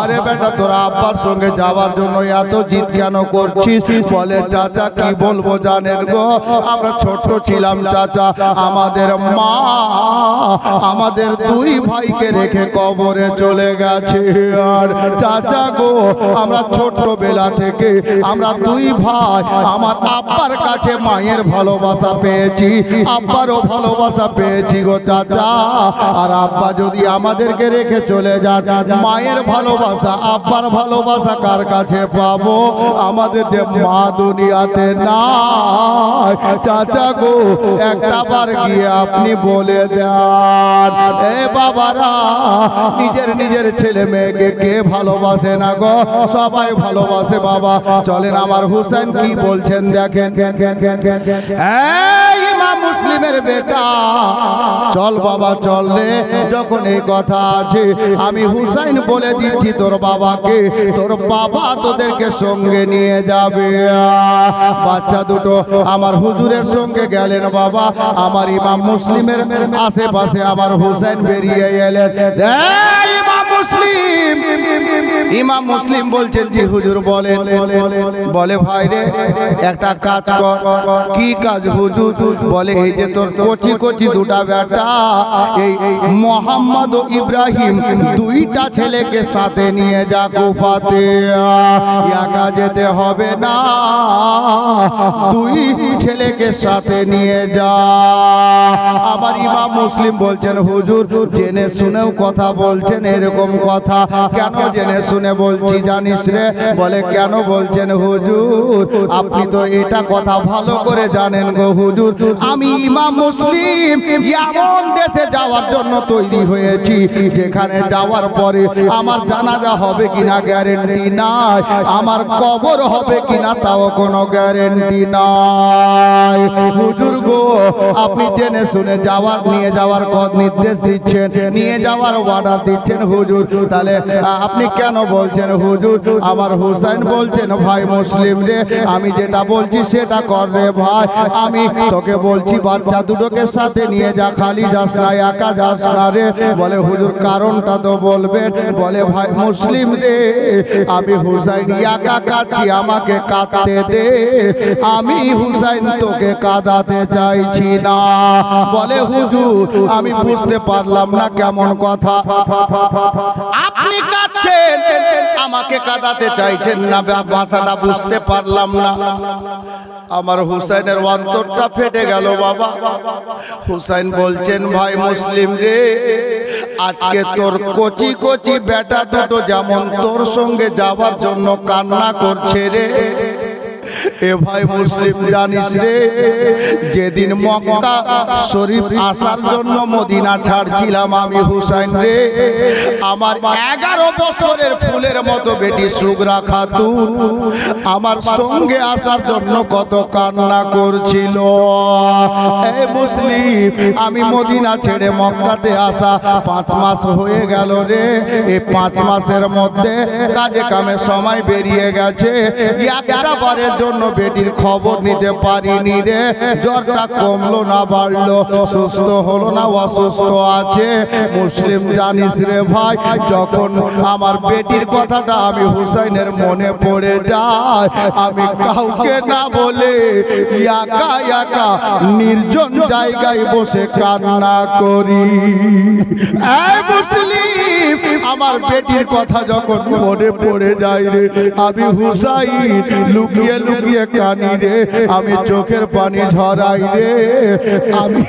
আরে বেটা, তোরা আব্বার সঙ্গে যাওয়ার জন্য এত জিদ কেন করছিস? বলে চাচা কি বলবো জানেন গো, আমরা ছোট ছিলাম চাচা, আমাদের মা আমাদের দুই ভাইকে রেখে কবরে চলে গেছে। আর চাচা গো, আমরা ছোটবেলা থেকে আমরা দুই ভাই আমার আব্বার কাছে মায়ের ভালোবাসা পেয়েছি, আব্বারও ভালোবাসা পেয়েছি গো চাচা। আর আব্বা যদি আমাদেরকে রেখে চলে যান, মায়ের ভালোবাসা আব্বার ভালোবাসা কার কাছে পাবো? আমাদের যে মা দুনিয়াতে নাই। চাচা গো, একটা বার গিয়ে আপনি বলে দেন। এ বাবারা, নিজের নিজের ছেলে মেয়েকে কে ভালোবাসে না গো? সবাই ভালোবাসে বাবা। চলেন আমার হুসেন কি বলছেন দেখেন। এই ইমাম মুসলিমের বেটা, চল বাবা চল রে। যখন এই কথা আছে, আমি হুসাইন বলে দিচ্ছি তোর বাবাকে, তোর বাবা তোদেরকে সঙ্গে নিয়ে যাবে। বাচ্চা দুটো আমার হুজুরের সঙ্গে গেলেন বাবা। আমার ইমাম মুসলিমের আশেপাশে আমার হুসাইন বেরিয়ে এলেন। ইমাম মুসলিম, ইমাম মুসলিম বলছেন জি হুজুর বলেন। বলে ভাই রে, একটা কাজ কর। কি কাজ হুজুর? বলে এই যে তোর কচি কচি দুটা বেটা, এই মোহাম্মদ ও ইব্রাহিম দুইটা ছেলেকে সাথে নিয়ে যা কুফাতে। একা যেতে হবে না, দুই ছেলেকে সাথে নিয়ে যা। আমার ইমাম মুসলিম বলছেন হুজুর, জেনে শুনেও কথা বলছেন এরকম কথা? কেন জেনে শুনে বলছি জানিস রে? বলে কেন বলছেন হুজুর? আপনি তো এটা কথা ভালো করে জানেন গো হুজুর, আমি ইমাম মুসলিম এমন দেশে যাওয়ার জন্য তৈরি হয়েছি, যেখানে যাওয়ার পরে আমার জানাজা হবে কিনা গ্যারেন্টি নাই, আমার কবর হবে কিনা তাও কোনো গ্যারেন্টি নাই। হুজুর গো, আপনি জেনে শুনে যাওয়ার নিয়ে যাওয়ার নির্দেশ দিচ্ছেন, নিয়ে যাওয়ার অর্ডার দিচ্ছেন হুজুর, হুজুর তাহলে আপনি কেন বলছেন হুজুর? আমার হুসাইন বলছেন ভাই মুসলিম রে, আমি যেটা বলছি সেটা কর রে ভাই। আমি তোকে বলছি বাচ্চা দুটোকে সাথে নিয়ে যা, খালি যাস না, একা যাস না রে। বলে হুজুর কারণটা তো বলবেন। বলে ভাই মুসলিম রে, আমি হুসাইন একা কাঁদছি, আমাকে কাঁদতে দে, আমি হুসাইন তোকে কাঁদাতে চাইছি না। বলে হুজুর আমি বুঝতে পারলাম না কেমন কথা, আপনি কাঁদছেন আমাকে কাঁদাতে চাইছেন না, ভাষাটা বুঝতে পারলাম না। আমার হুসাইনের অন্তরটা ফেটে গেল বাবা। হুসাইন বলছেন ভাই মুসলিম রে, আজকে তোর কচি কচি বেটা দুটো যেমন তোর সঙ্গে যাবার জন্য কান্না করছে রে, এ ভাই মুসলিম জানিস রে, যেদিন মক্কা শরীফ আসার জন্য মদিনা ছাড়ছিলাম আমি হুসাইন রে, আমার 11 বছরের ফুলের মতো বেটি সুগরা খাতুন আমার সঙ্গে আসার জন্য কত কান্না করছিল। এ মুসলিম, আমি মদিনা ছেড়ে মক্কাতে আসা 5 মাস হয়ে গেল রে। এই 5 মাসের মধ্যে কাজে কামে সময় বেরিয়ে গেছে, একটা বারের জন্য বেটির খবর নিতে পারিনি রে। জ্বরটা কমলো না বাড়লো, সুস্থ হলো না অসুস্থ আছে। মুসলিম জানিস রে ভাই, যখন আমার বেটির কথাটা আমি হুসাইনের মনে পড়ে যায়, আমি কাউকে না বলে একা একা নির্জন জায়গায় বসে কান্না করি। এই মুসলিম, আমার বেটির কথা যখন মনে পড়ে যায় রে, আমি হুসাইন লুকিয়ে লুকিয়ে কানি রে, আমি চোখের পানি ঝরাই রে। আমি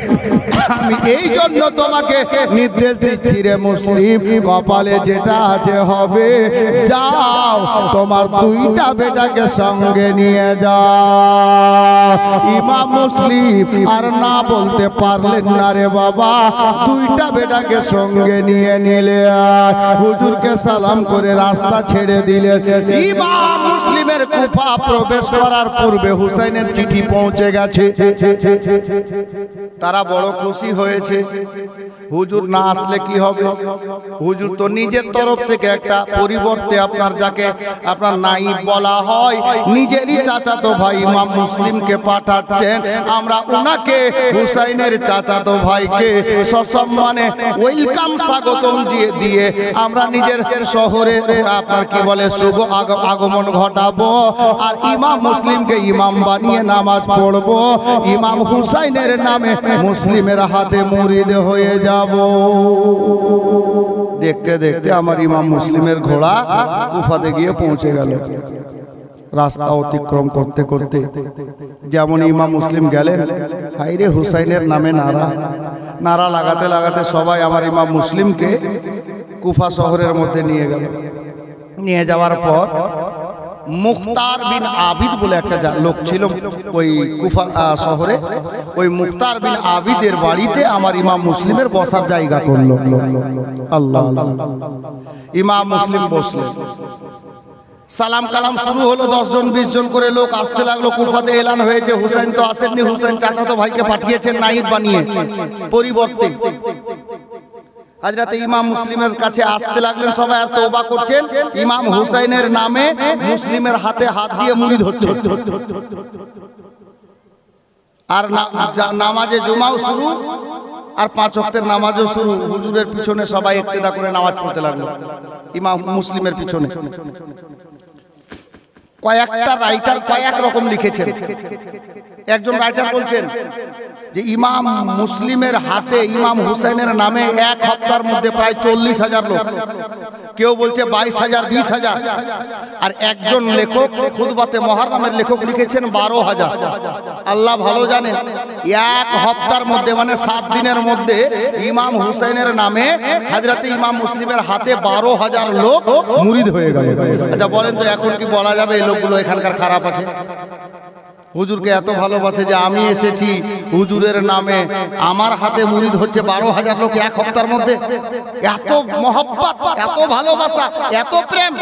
এই জন্য তোমাকে নির্দেশ দিচ্ছি রে মুসলিম, কপালে যেটা আছে হবে, যাও তোমার 2টা বেটাকে সঙ্গে নিয়ে যাও। ইমাম মুসলিম আর না বলতে পারলেন না রে বাবা, 2টা বেটাকে সঙ্গে নিয়ে নিলে, হুজুরকে সালাম করে রাস্তা ছেড়ে দিলেন। ইমাম মুসলিমের কুফা প্রবেশ করার পূর্বে হুসাইনের চিঠি পৌঁছে গেছে। তারা বড় খুশি হয়েছে। হুজুর না আসলে কি হবে? হুজুর তো নিজের তরফ থেকে একটা পরিবর্তে আপনার যাকে আপনার নাইব বলা হয়, নিজেরই চাচাতো ভাই ইমাম মুসলিমকে পাঠাচ্ছেন। আমরা উনাকে হুসাইনের চাচাতো ভাইকে সসম্মানে ওয়েলকাম স্বাগতম দিয়ে আমরা নিজের শহরে আপনার কি বলে শুভ আগমন ঘটাবো, আর ইমাম মুসলিমকে ইমাম বানিয়ে নামাজ পড়বো। ইমাম হুসাইনের নামে মুসলিমের হাতে মুরিদ হয়ে যাব। দেখতে দেখতে আমার ইমাম মুসলিমের ঘোড়া কুফাতে গিয়ে পৌঁছে গেল। রাস্তা অতিক্রম করতে করতে যেমন ইমাম মুসলিম গেলেন, হাইরে হুসাইনের নামে নারা লাগাতে লাগাতে সবাই আমার ইমাম মুসলিমকে কুফা শহরের মধ্যে নিয়ে গেল। নিয়ে যাওয়ার পর মুখতার বিন আবিদ বলে একটা লোক ছিল ওই কুফা শহরে, ওই মুখতার বিন আবিদের বাড়িতে আমার ইমাম মুসলিমের বসার জায়গা করলো। আল্লাহ, ইমাম মুসলিম বসলেন। সালাম কালাম শুরু হলো, 10 জন 20 জন করে লোক আসতে লাগলো। কুফাতে এলান হয়েছে হুসাইন তো আসেননি, হুসাইন চাচাতো ভাইকে পাঠিয়েছেন নাইব বানিয়ে পরিবর্তে। হযরত ইমাম মুসলিমের কাছে আসতে লাগলেন সবাই, আর তওবা করছেন। ইমাম হুসাইনের নামে মুসলিমের হাতে হাত দিয়ে মুরিদ হচ্ছে, আর নামাজে জুমাও শুরু, আর 5 ওয়াক্তের নামাজও শুরু। হুজুরের পিছনে সবাই ইক্তেদা করে নামাজ পড়তে লাগলো ইমাম মুসলিমের পিছনে। কয়েকটা রাইটার কয়েক রকম লিখেছেন। একজন রাইটার বলছেন যে ইমাম মুসলিমের হাতে ইমাম হুসাইনের নামে 1 সপ্তাহের মধ্যে প্রায় 40,000 লোক, কেউ বলছে 22,000 20,000। আর একজন লেখক খুতবাতে মুহররমের লেখক লিখেছেন 12,000। আল্লাহ ভালো জানেন, 1 সপ্তাহের মধ্যে মানে 7 দিনের মধ্যে ইমাম হুসাইনের নামে হযরত ইমাম মুসলিমের হাতে 12,000 লোক মুরিদ হয়ে গেল। আচ্ছা বলেন তো, এখন কি বলা যাবে এই লোকগুলো এখানকার খারাপ আছে? হুজুরকে এত ভালোবাসে যে আমি এসেছি হুজুরের নামে, আমার হাতে মুরিদ হচ্ছে 12,000 লোক 1 সপ্তাহের মধ্যে। এত মহব্বত, এত ভালোবাসা, এত প্রেম।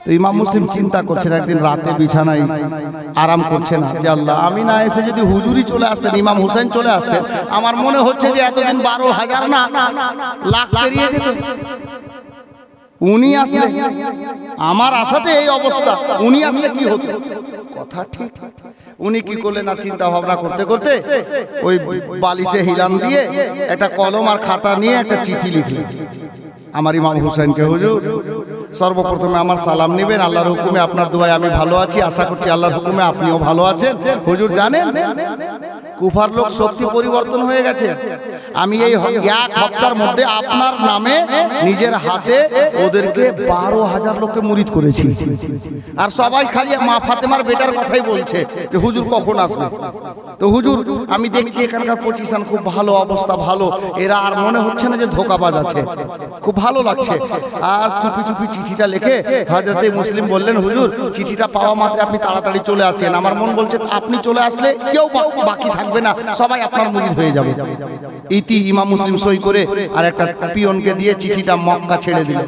তো ইমাম মুসলিম চিন্তা করছেন, একদিন রাতে বিছানায় আরাম করছেন যে আল্লাহ, আমি না এসে যদি হুজুরই চলে আসতেন, ইমাম হুসাইন চলে আসতেন, আমার মনে হচ্ছে যে এতদিন 12,000 না লাখ পেরিয়ে যেত। উনি আসলে আমার আশাতে এই অবস্থা, উনি আসলে কি হতো? কথা ঠিক। উনি কি করলেন আর চিন্তা ভাবনা করতে করতে ওই বালিশে হিলান দিয়ে একটা কলম আর খাতা নিয়ে একটা চিঠি লিখলেন আমার ইমাম হুসাইনকে। হুজুর, সর্বপ্রথমে আমার সালাম নেবেন, আল্লাহর হুকুমে আপনার দোয়ায় আমি ভালো আছি, আশা করছি আল্লাহর হুকুমে আপনিও ভালো আছেন। হুজুর জানেন কুফার লোক শক্তি পরিবর্তন হয়ে গেছে। আমি এই এক সপ্তাহের মধ্যে আপনার নামে নিজের হাতে ওদেরকে 12,000 লোককে মুরিদ করেছি। আর সবাই খালি মা ফাতেমার বেটার কথাই বলছে যে হুজুর কখন আসবে। তো হুজুর আমি দেখছি এখানকার পজিশন খুব ভালো, অবস্থা ভালো, এরা আর মনে হচ্ছে না যে ধোঁকাবাজ আছে, খুব ভালো লাগছে। আর চুপি চুপি চিঠিটা লিখে হযরতে মুসলিম বললেন, হুজুর চিঠিটা পাওয়া মাত্র আপনি তাড়াতাড়ি চলে আসেন। আমার মন বলছে আপনি চলে আসলে কেউ বাকি থাকবে না, সবাই আপনার মুরিদ হয়ে যাবে। ইতি ইমাম মুসলিম সই করে আর একটা পিয়নকে দিয়ে চিঠিটা মক্কা ছেড়ে দিল,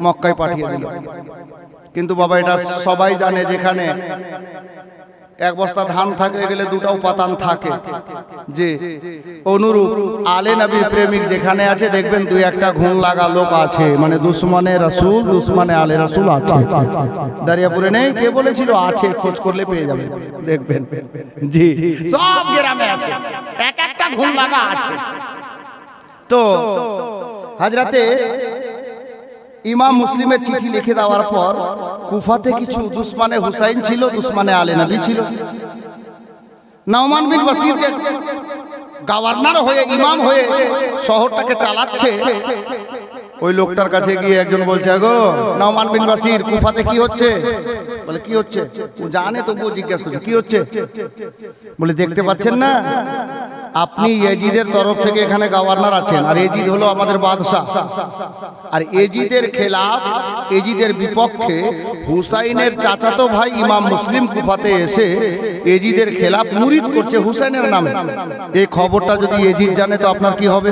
মক্কায় পাঠিয়ে দিল। কিন্তু বাবা এটা সবাই জানে যেখানে এক বস্তা ধান থাকে গেলে দুটাও পাতান থাকে, যে অনুরূপ আলে নবীর প্রেমিক যেখানে আছে দেখবেন দুই একটা ঘুণ লাগা লোক আছে, মানে দুশ্মনে রাসূল দুশ্মনে আলে রাসূল আছে। দারিয়াপুরে নেই, কে বলেছিল? আছে, খোঁজ করলে পেয়ে যাবেন, দেখবেন। জি, সব গ্রামে আছে, এক একটা ঘুণ লাগা আছে। তো হযরতে ইমাম মুসলিমের চিঠি লিখে দেওয়ার পর কুফাতে কিছু দুশ্মনে হুসাইন ছিল, দুশ্মনে আলে নবী ছিল। নওমান বিন বশির যে গভর্নর হয়ে ইমাম হয়ে শহরটাকে চালাচ্ছে, ওই লোকটার কাছে গিয়ে একজন বলছে, গো নওমান বিন বশির কুফাতে কি হচ্ছে? বলে কি হচ্ছে? ও জানে তবুও জিজ্ঞাসা করছে কি হচ্ছে? বলে দেখতে পাচ্ছেন না আপনি এজিদের তরফ থেকে এখানে গভর্নর আছেন, আর এজিদ হলো আমাদের বাদশা, আর এজিদের খেলাফ এজিদের বিপক্ষে হুসাইনের চাচাতো ভাই ইমাম মুসলিম কুফাতে এসে এজিদের খেলাফ মুরিদ করছে হুসাইনের নামে। এই খবরটা যদি এজিদ জানে তো আপনার কি হবে?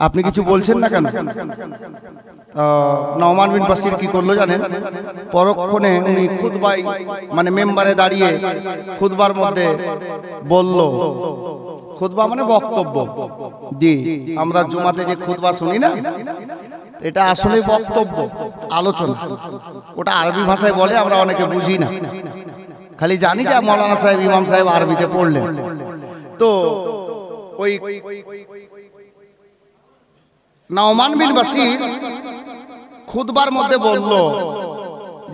আপনি কিছু বলছেন না কেন? নওমান বিন বশির কি করলো জানেন? পরক্ষণে উনি খুতবায় মানে মেম্বারে দাঁড়িয়ে খুতবার মধ্যে বলল, খুতবা মানে বক্তব্য। জি, আমরা জুমাতে যে খুতবা শুনি না, এটা আসলে বক্তব্য, আলোচনা। ওটা আরবি ভাষায় বলে, আমরা অনেকে বুঝি না, খালি জানি যে মৌলানা সাহেব ইমাম সাহেব আরবিতে পড়লেন। তো ওই নওমান বিন বশির খুতবার মধ্যে বলল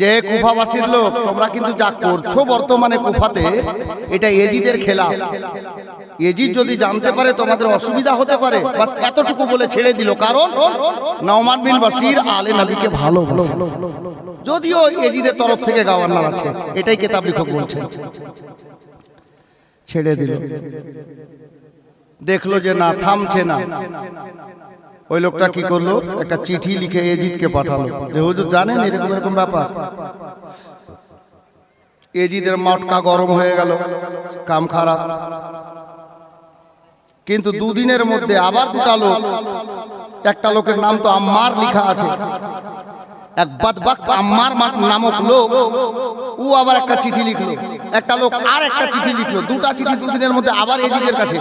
যে কুফাবাসীর লোক, তোমরা কিন্তু যা করছো বর্তমানে কুফাতে, এটা এজিদের খেলাফ। এজিদ যদি জানতে পারে তোমাদের অসুবিধা হতে পারে। বাস এতটুকু বলে ছেড়ে দিল। কারণ নওমান বিন বশির আলে নবীকে ভালোবাসে, যদিও এজিদের তরফ থেকে গভর্নর আছে, এটাই কিতাব লেখক বলছেন। ছেড়ে দিল। দেখলো যে না, থামছে না। ওই লোকটা কি করলো? একটা চিঠি লিখে এজিদকে পাঠালো যে হুজুর জানেন এরকম এরকম ব্যাপার। এজিদের মটকা গরম হয়ে গেল, কাম খারাপ। কিন্তু দুদিনের মধ্যে আবার দুটা লোক, একটা লোকের নাম তো আম্মার লেখা আছে, এক বদবক্ত আম্মার নামক লোক, ও আবার একটা চিঠি লিখলো। একটা লোক আর একটা চিঠি লিখলো। দুটা চিঠি দুদিনের মধ্যে আবার এজিদের কাছে।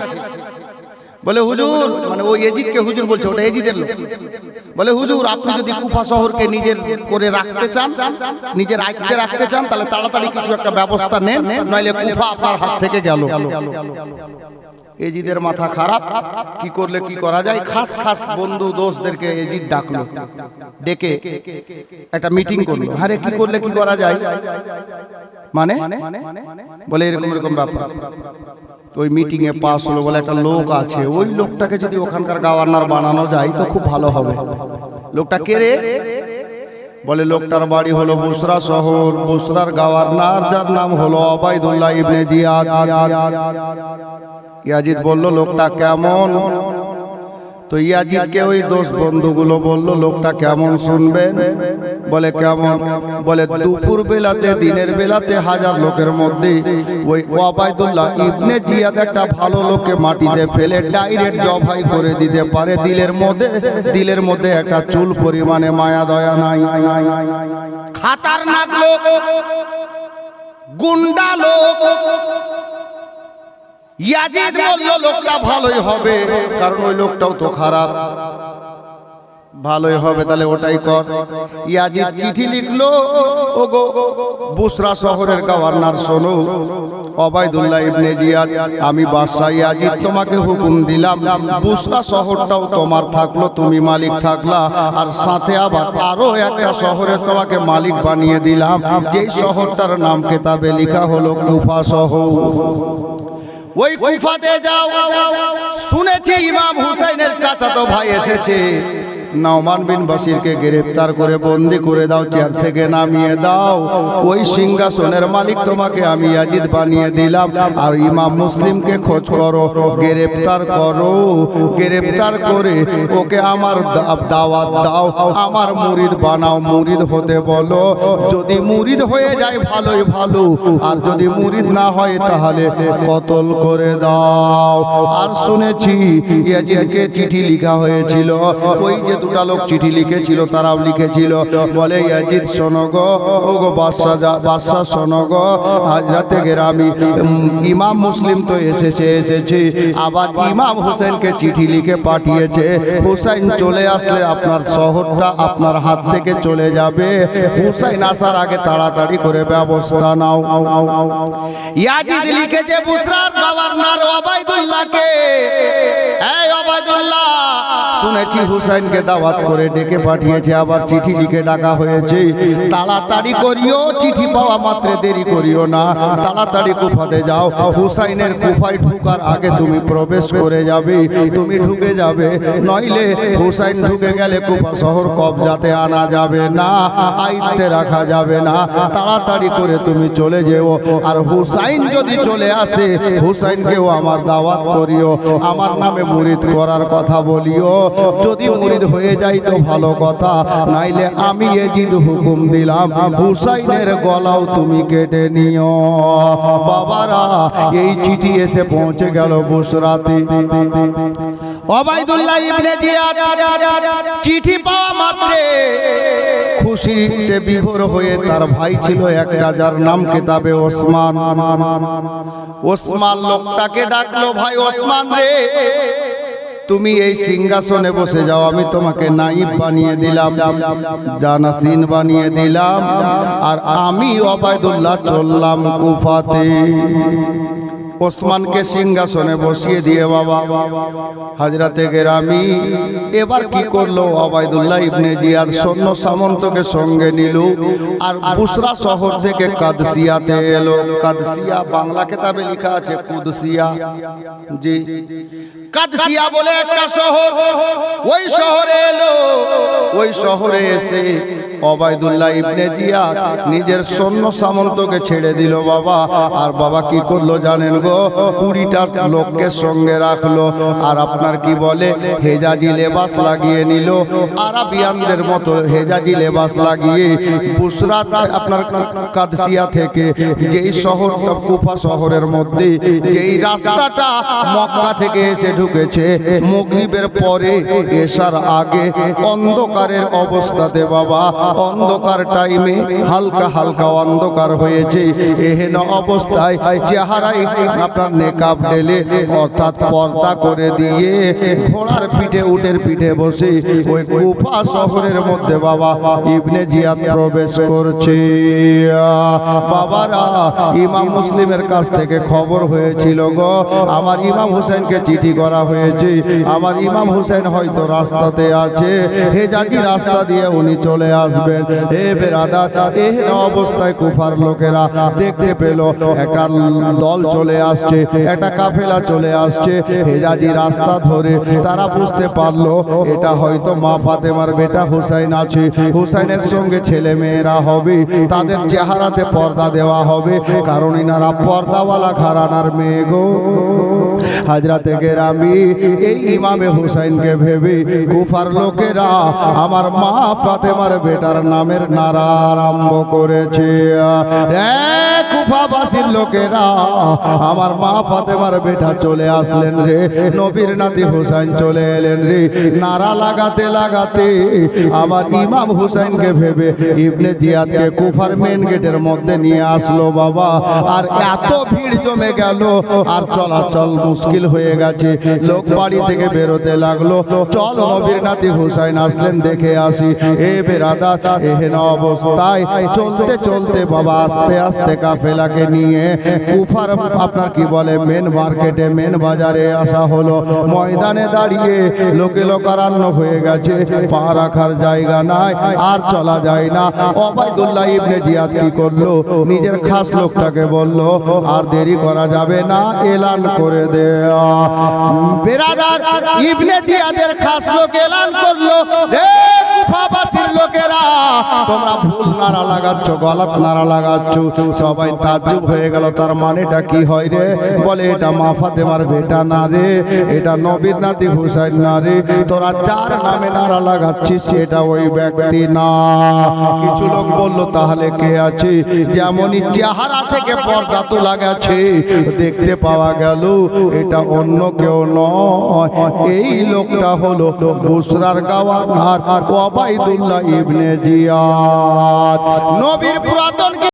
বলে হুজুর, মানে ওই এজিদকে হুজুর বলছে, ওটা এজিদের লোক। বলে হুজুর, আপনি যদি কুফা শহরকে নিজের করে রাখতে চান, নিজের আয়ত্তে রাখতে চান, তাহলে তাড়াতাড়ি কিছু একটা ব্যবস্থা নেন, নইলে কুফা আপনার হাত থেকে গেল। এজিদের মাথা খারাপ, কি করলে কি করা যায়। খাস খাস বন্ধু দোস্তদেরকে এজিদ ডাকলো, ডেকে একটা মিটিং করলো। আরে কি করলে কি করা যায়, মানে বলে এরকম এরকম ব্যাপার। ওই মিটিং এ পাস হলো, বলে একটা লোক আছে, ওই লোকটাকে যদি ওখানকার গভর্নর বানানো যায় তো খুব ভালো হবে। লোকটা কে রে? বলে লোকটার বাড়ি হলো বুসরা শহর, বুসরার গভর্নর যার নাম হলো ওবায়দুল্লাহ ইবনে জিয়াদ। ইয়াজিদ বলল লোকটা কেমন? তো ইয়াজিদকে ওই দোস্ত বন্ধুগুলো বলল লোকটা কেমন শুনবেন? বলে কেমন? বলে দুপুর বেলাতে দিনের বেলাতে হাজার লোকের মধ্যে ওই ওবায়দুল্লাহ ইবনে জিয়াদ একটা ভালো লোককে মাটিতে ফেলে ডাইরেক্ট জবাই করে দিতে পারে। দিলের মধ্যে একটা চুল পরিমাণে মায়া দয়া নাই। খাতারনাক লোক, গুন্ডা লোক। ইয়াজিদ বলল লোকটা ভালোই হবে, কারণ ওই লোকটাও তো খারাপ। ভালোই হবে, তাহলে ওটাই কর। ইয়াজিদ চিঠি লিখলো, ও গো বুসরা শহরের গভর্নর শোনো, ওবায়দুল্লাহ ইবনে জিয়াদ, আমি বাদশাহ ইয়াজিদ তোমাকে হুকুম দিলাম, বুসরা শহরটাও তোমার থাকলো, তুমি মালিক থাকলা, আর সাথে আবার আরো একটা শহরের তোমাকে মালিক বানিয়ে দিলাম, যেই শহরটার নাম কিতাবে লেখা হলো কুফা শহর। ওই কুফাতে যাও, শুনেছি ইমাম হুসাইনের চাচাতো ভাই এসেছে, নওমান বিন বশিরকে গ্রেফতার করে বন্দি করে দাও, চেয়ার থেকে নামিয়ে দাও, ওই সিংহাসনের মালিক তোমাকে আমি ইয়াজিদ বানিয়ে দিলাম। আর ইমাম মুসলিমকে খোঁজ করো, গ্রেফতার করো, গ্রেফতার করে ওকে আমার দাওয়াত দাও, আমার মুরিদ বানাও, মুরিদ হতে বলো, যদি মুরিদ হয়ে যায় ভালোই ভালো, আর যদি মুরিদ না হয় তাহলে কতল করে দাও। আর শুনেছি ইয়াজিদকে চিঠি লেখা হয়েছিল, ওই যে দুটা লোক চিঠি লিখেছিল তারাও লিখেছিল, বলে ইয়াজিদ শোনো গো, ও গো বাদশাহ শোনো গো, হযরতে গেরামি ইমাম মুসলিম তো এসেছে, আবার ইমাম হুসেনকে চিঠি লিখে পাঠিয়েছে, হুসাইন চলে আসলে আপনার শহরটা আপনার হাত থেকে চলে যাবে, হুসাইন আসার আগে তাড়াতাড়ি করে ব্যবস্থা নাও। ইয়াজিদ লিখেছে বুসরার গভর্নর ওবায়দুল্লাহকে, এই ওবায়দুল্লাহ, শুনেছি হুসাইনকে দাওয়াত করে ডেকে পাঠিয়েছে, আবার চিঠি লিখে ডাকা হয়েছে, তাড়াতাড়ি করিও, চিঠি পাওয়া মাত্র দেরি করিও না, তাড়াতাড়ি কুফাতে যাও, হুসাইনের কুফায় ঢুকার আগে তুমি প্রবেশ করে যাবে, তুমি ঢুকে যাবে, নইলে হুসাইন ঢুকে গেলে কুফা শহর কবজাতে আনা যাবে না, আইতে রাখা যাবে না, তাড়াতাড়ি করে তুমি চলে যেও। আর হুসাইন যদি চলে আসে, হুসাইনকেও আমার দাওয়াত করিও, আমার নামে মুরিদ করার কথা বলিও, যদি মুরিদ হয়ে যায় তো ভালো কথা, নাইলে আমি ইয়াজিদ হুকুম দিলাম হুসাইনের গলাও তুমি কেটে নিও। বাবারা, এই চিঠি এসে পৌঁছে গেল বুসরাতে। ওবায়দুল্লাহ ইবনে জিয়াদ চিঠি পাওয়া মাত্রে খুশিতে বিভোর হয়ে, তার ভাই ছিল একটা যার নাম কিতাবে ওসমান, ওসমান লোকটাকে ডাকলো, ভাই ওসমান রে, তুমি এই সিংহাসনে বসে যাও, আমি তোমাকে নাইব বানিয়ে দিলাম, জানাসিন বানিয়ে দিলাম, আর আমি ওবায়দুল্লাহ চললাম কুফাতে। ওসমানকে সিংহাসনে বসিয়ে দিয়ে বাবা হযরতে গেরামি এবার কি করলো, ওবায়দুল্লাহ ইবনে জিয়াদ সৈন্য সামন্তকে সঙ্গে নিল, আর বুসরা শহর থেকে কাদসিয়াতে এলো। কাদসিয়া বাংলা কিতাবে লেখা আছে কুদসিয়া, জি কাদসিয়া বলে একটা শহর, ওই শহরে এলো। ওই শহরে এসে ওবায়দুল্লাহ ইবনে জিয়াদ নিজের সৈন্য সামন্তকে ছেড়ে দিল বাবা, আর বাবা কি করলো জানেন গো, 20টা লোককে সঙ্গে রাখলো, আর আপনার কি বলে হেজাজি লেবাস লাগিয়ে নিল, আরাবিয়ানদের মতো হেজাজি লেবাস লাগিয়ে বুসরাত আপনার কাদসিয়া থেকে, যেই শহরটা কুফা শহরের মধ্যে, যেই রাস্তাটা মক্কা থেকে এসে ঢুকেছে মাগরিবের পরে এশার আগে, অন্ধকারের অবস্থাতে বাবা, অন্ধকার টাইমে হালকা হালকা অন্ধকার হয়েছে, এহেন অবস্থায় চেহারায় আপনার নেকাব ঢেলে অর্থাৎ পর্দা করে দিয়ে ঘোড়ার পিঠে উটের পিঠে বসে ওই কুফা শহরের মধ্যে বাবা ইবনে জিয়াদ প্রবেশ করছে। বাবারা, ইমাম মুসলিমের কাছ থেকে খবর হয়েছিল গো, আমার ইমাম হুসাইনকে চিঠি করা হয়েছে, আমার ইমাম হুসাইন হয়তো রাস্তাতে আছে, হেজাজি রাস্তা দিয়ে উনি চলে আসবেন। হে বেরাদার, এই অবস্থায় কুফার লোকেরা দেখতে পেল একটা দল চলে আসছে, একটা কাফেলা চলে আসছে হেজাজি রাস্তা ধরে, তারা বুঝতে পারলো এটা হয়তো মা ফাতেমার বেটা হুসাইন আছে, হুসাইনের সঙ্গে ছেলে মেয়েরা হবে, তাদের চেহারাতে পর্দা দেওয়া হবে, কারণ ইনারা পর্দাওয়ালা ঘরানার মেয়ে গো। হযরতে গেরামি এই ইমামে হুসাইনকে ভেবে কুফার লোকেরা আমার মা ফাতেমার বেটার নামের নারা আরম্ভ করেছে। কুফাবাসীর লোকেরা আমার মা ফাতেমার বেটা চলে আসলেন রে, নবীর নাতি হুসাইন চলে এলেন রে। নারা লাগাতে লাগাতে আমার ইমাম হুসাইনকে ভেবে ইবনে জিয়াদকে কুফার মেন গেটের মধ্যে নিয়ে আসলো বাবা। আর এত ভিড় জমে গেল আর চলাচল মুশকিল হয়ে গেছে, লোক বাড়ি থেকে বেরোতে লাগলো। চল নবীর নাতি হুসাইন আসলেন দেখে আসি। এ বেরাদার, এহেন অবস্থায় চলতে চলতে বাবা আস্তে আস্তে কাফেলাকে নিয়ে কুফার আপনার কি বলে মেন মার্কেটে মেন বাজারে আসা হলো। ময়দানে দাঁড়িয়ে লোকে লোকারণ্য হয়ে গেছে, পা রাখার জায়গা নাই, আর চলা যায় না। ওবাইদুল্লাহ ইবনে জিয়াদ কি করলো, নিজের খাস লোকটাকে বলল আর দেরি করা যাবে না, এলান করে দেয়া। বেরাদার, ইবনে জিয়াদের খাস লোক এলান করলো, রে কুফাবাসীর লোকেরা তোমরা ভুল নারা লাগাচ্ছ, গলত নারা লাগাচ্ছ। সবাই তাজ্জুব হয়ে গেল, তার মানেটা কি হয় রে? বলে এটা মা ফাতেমার বেটা না রে, এটা নবীর নাতি হুসাইন না রে, তোরা যার নামে নারা লাগাচ্ছিস এটা ওই ব্যক্তি না। কিছু লোক বলল তাহলে কে আছে? যেমনই চেহারা থেকে পর্দা তোলা গেছে দেখতে পাওয়া গেল এটা অন্য কেউ নয়, এই লোকটা হলো বুসরার গভর্নর ওবাইদুল্লাহ ইবনে জিয়াদ। নবীর পুরাতন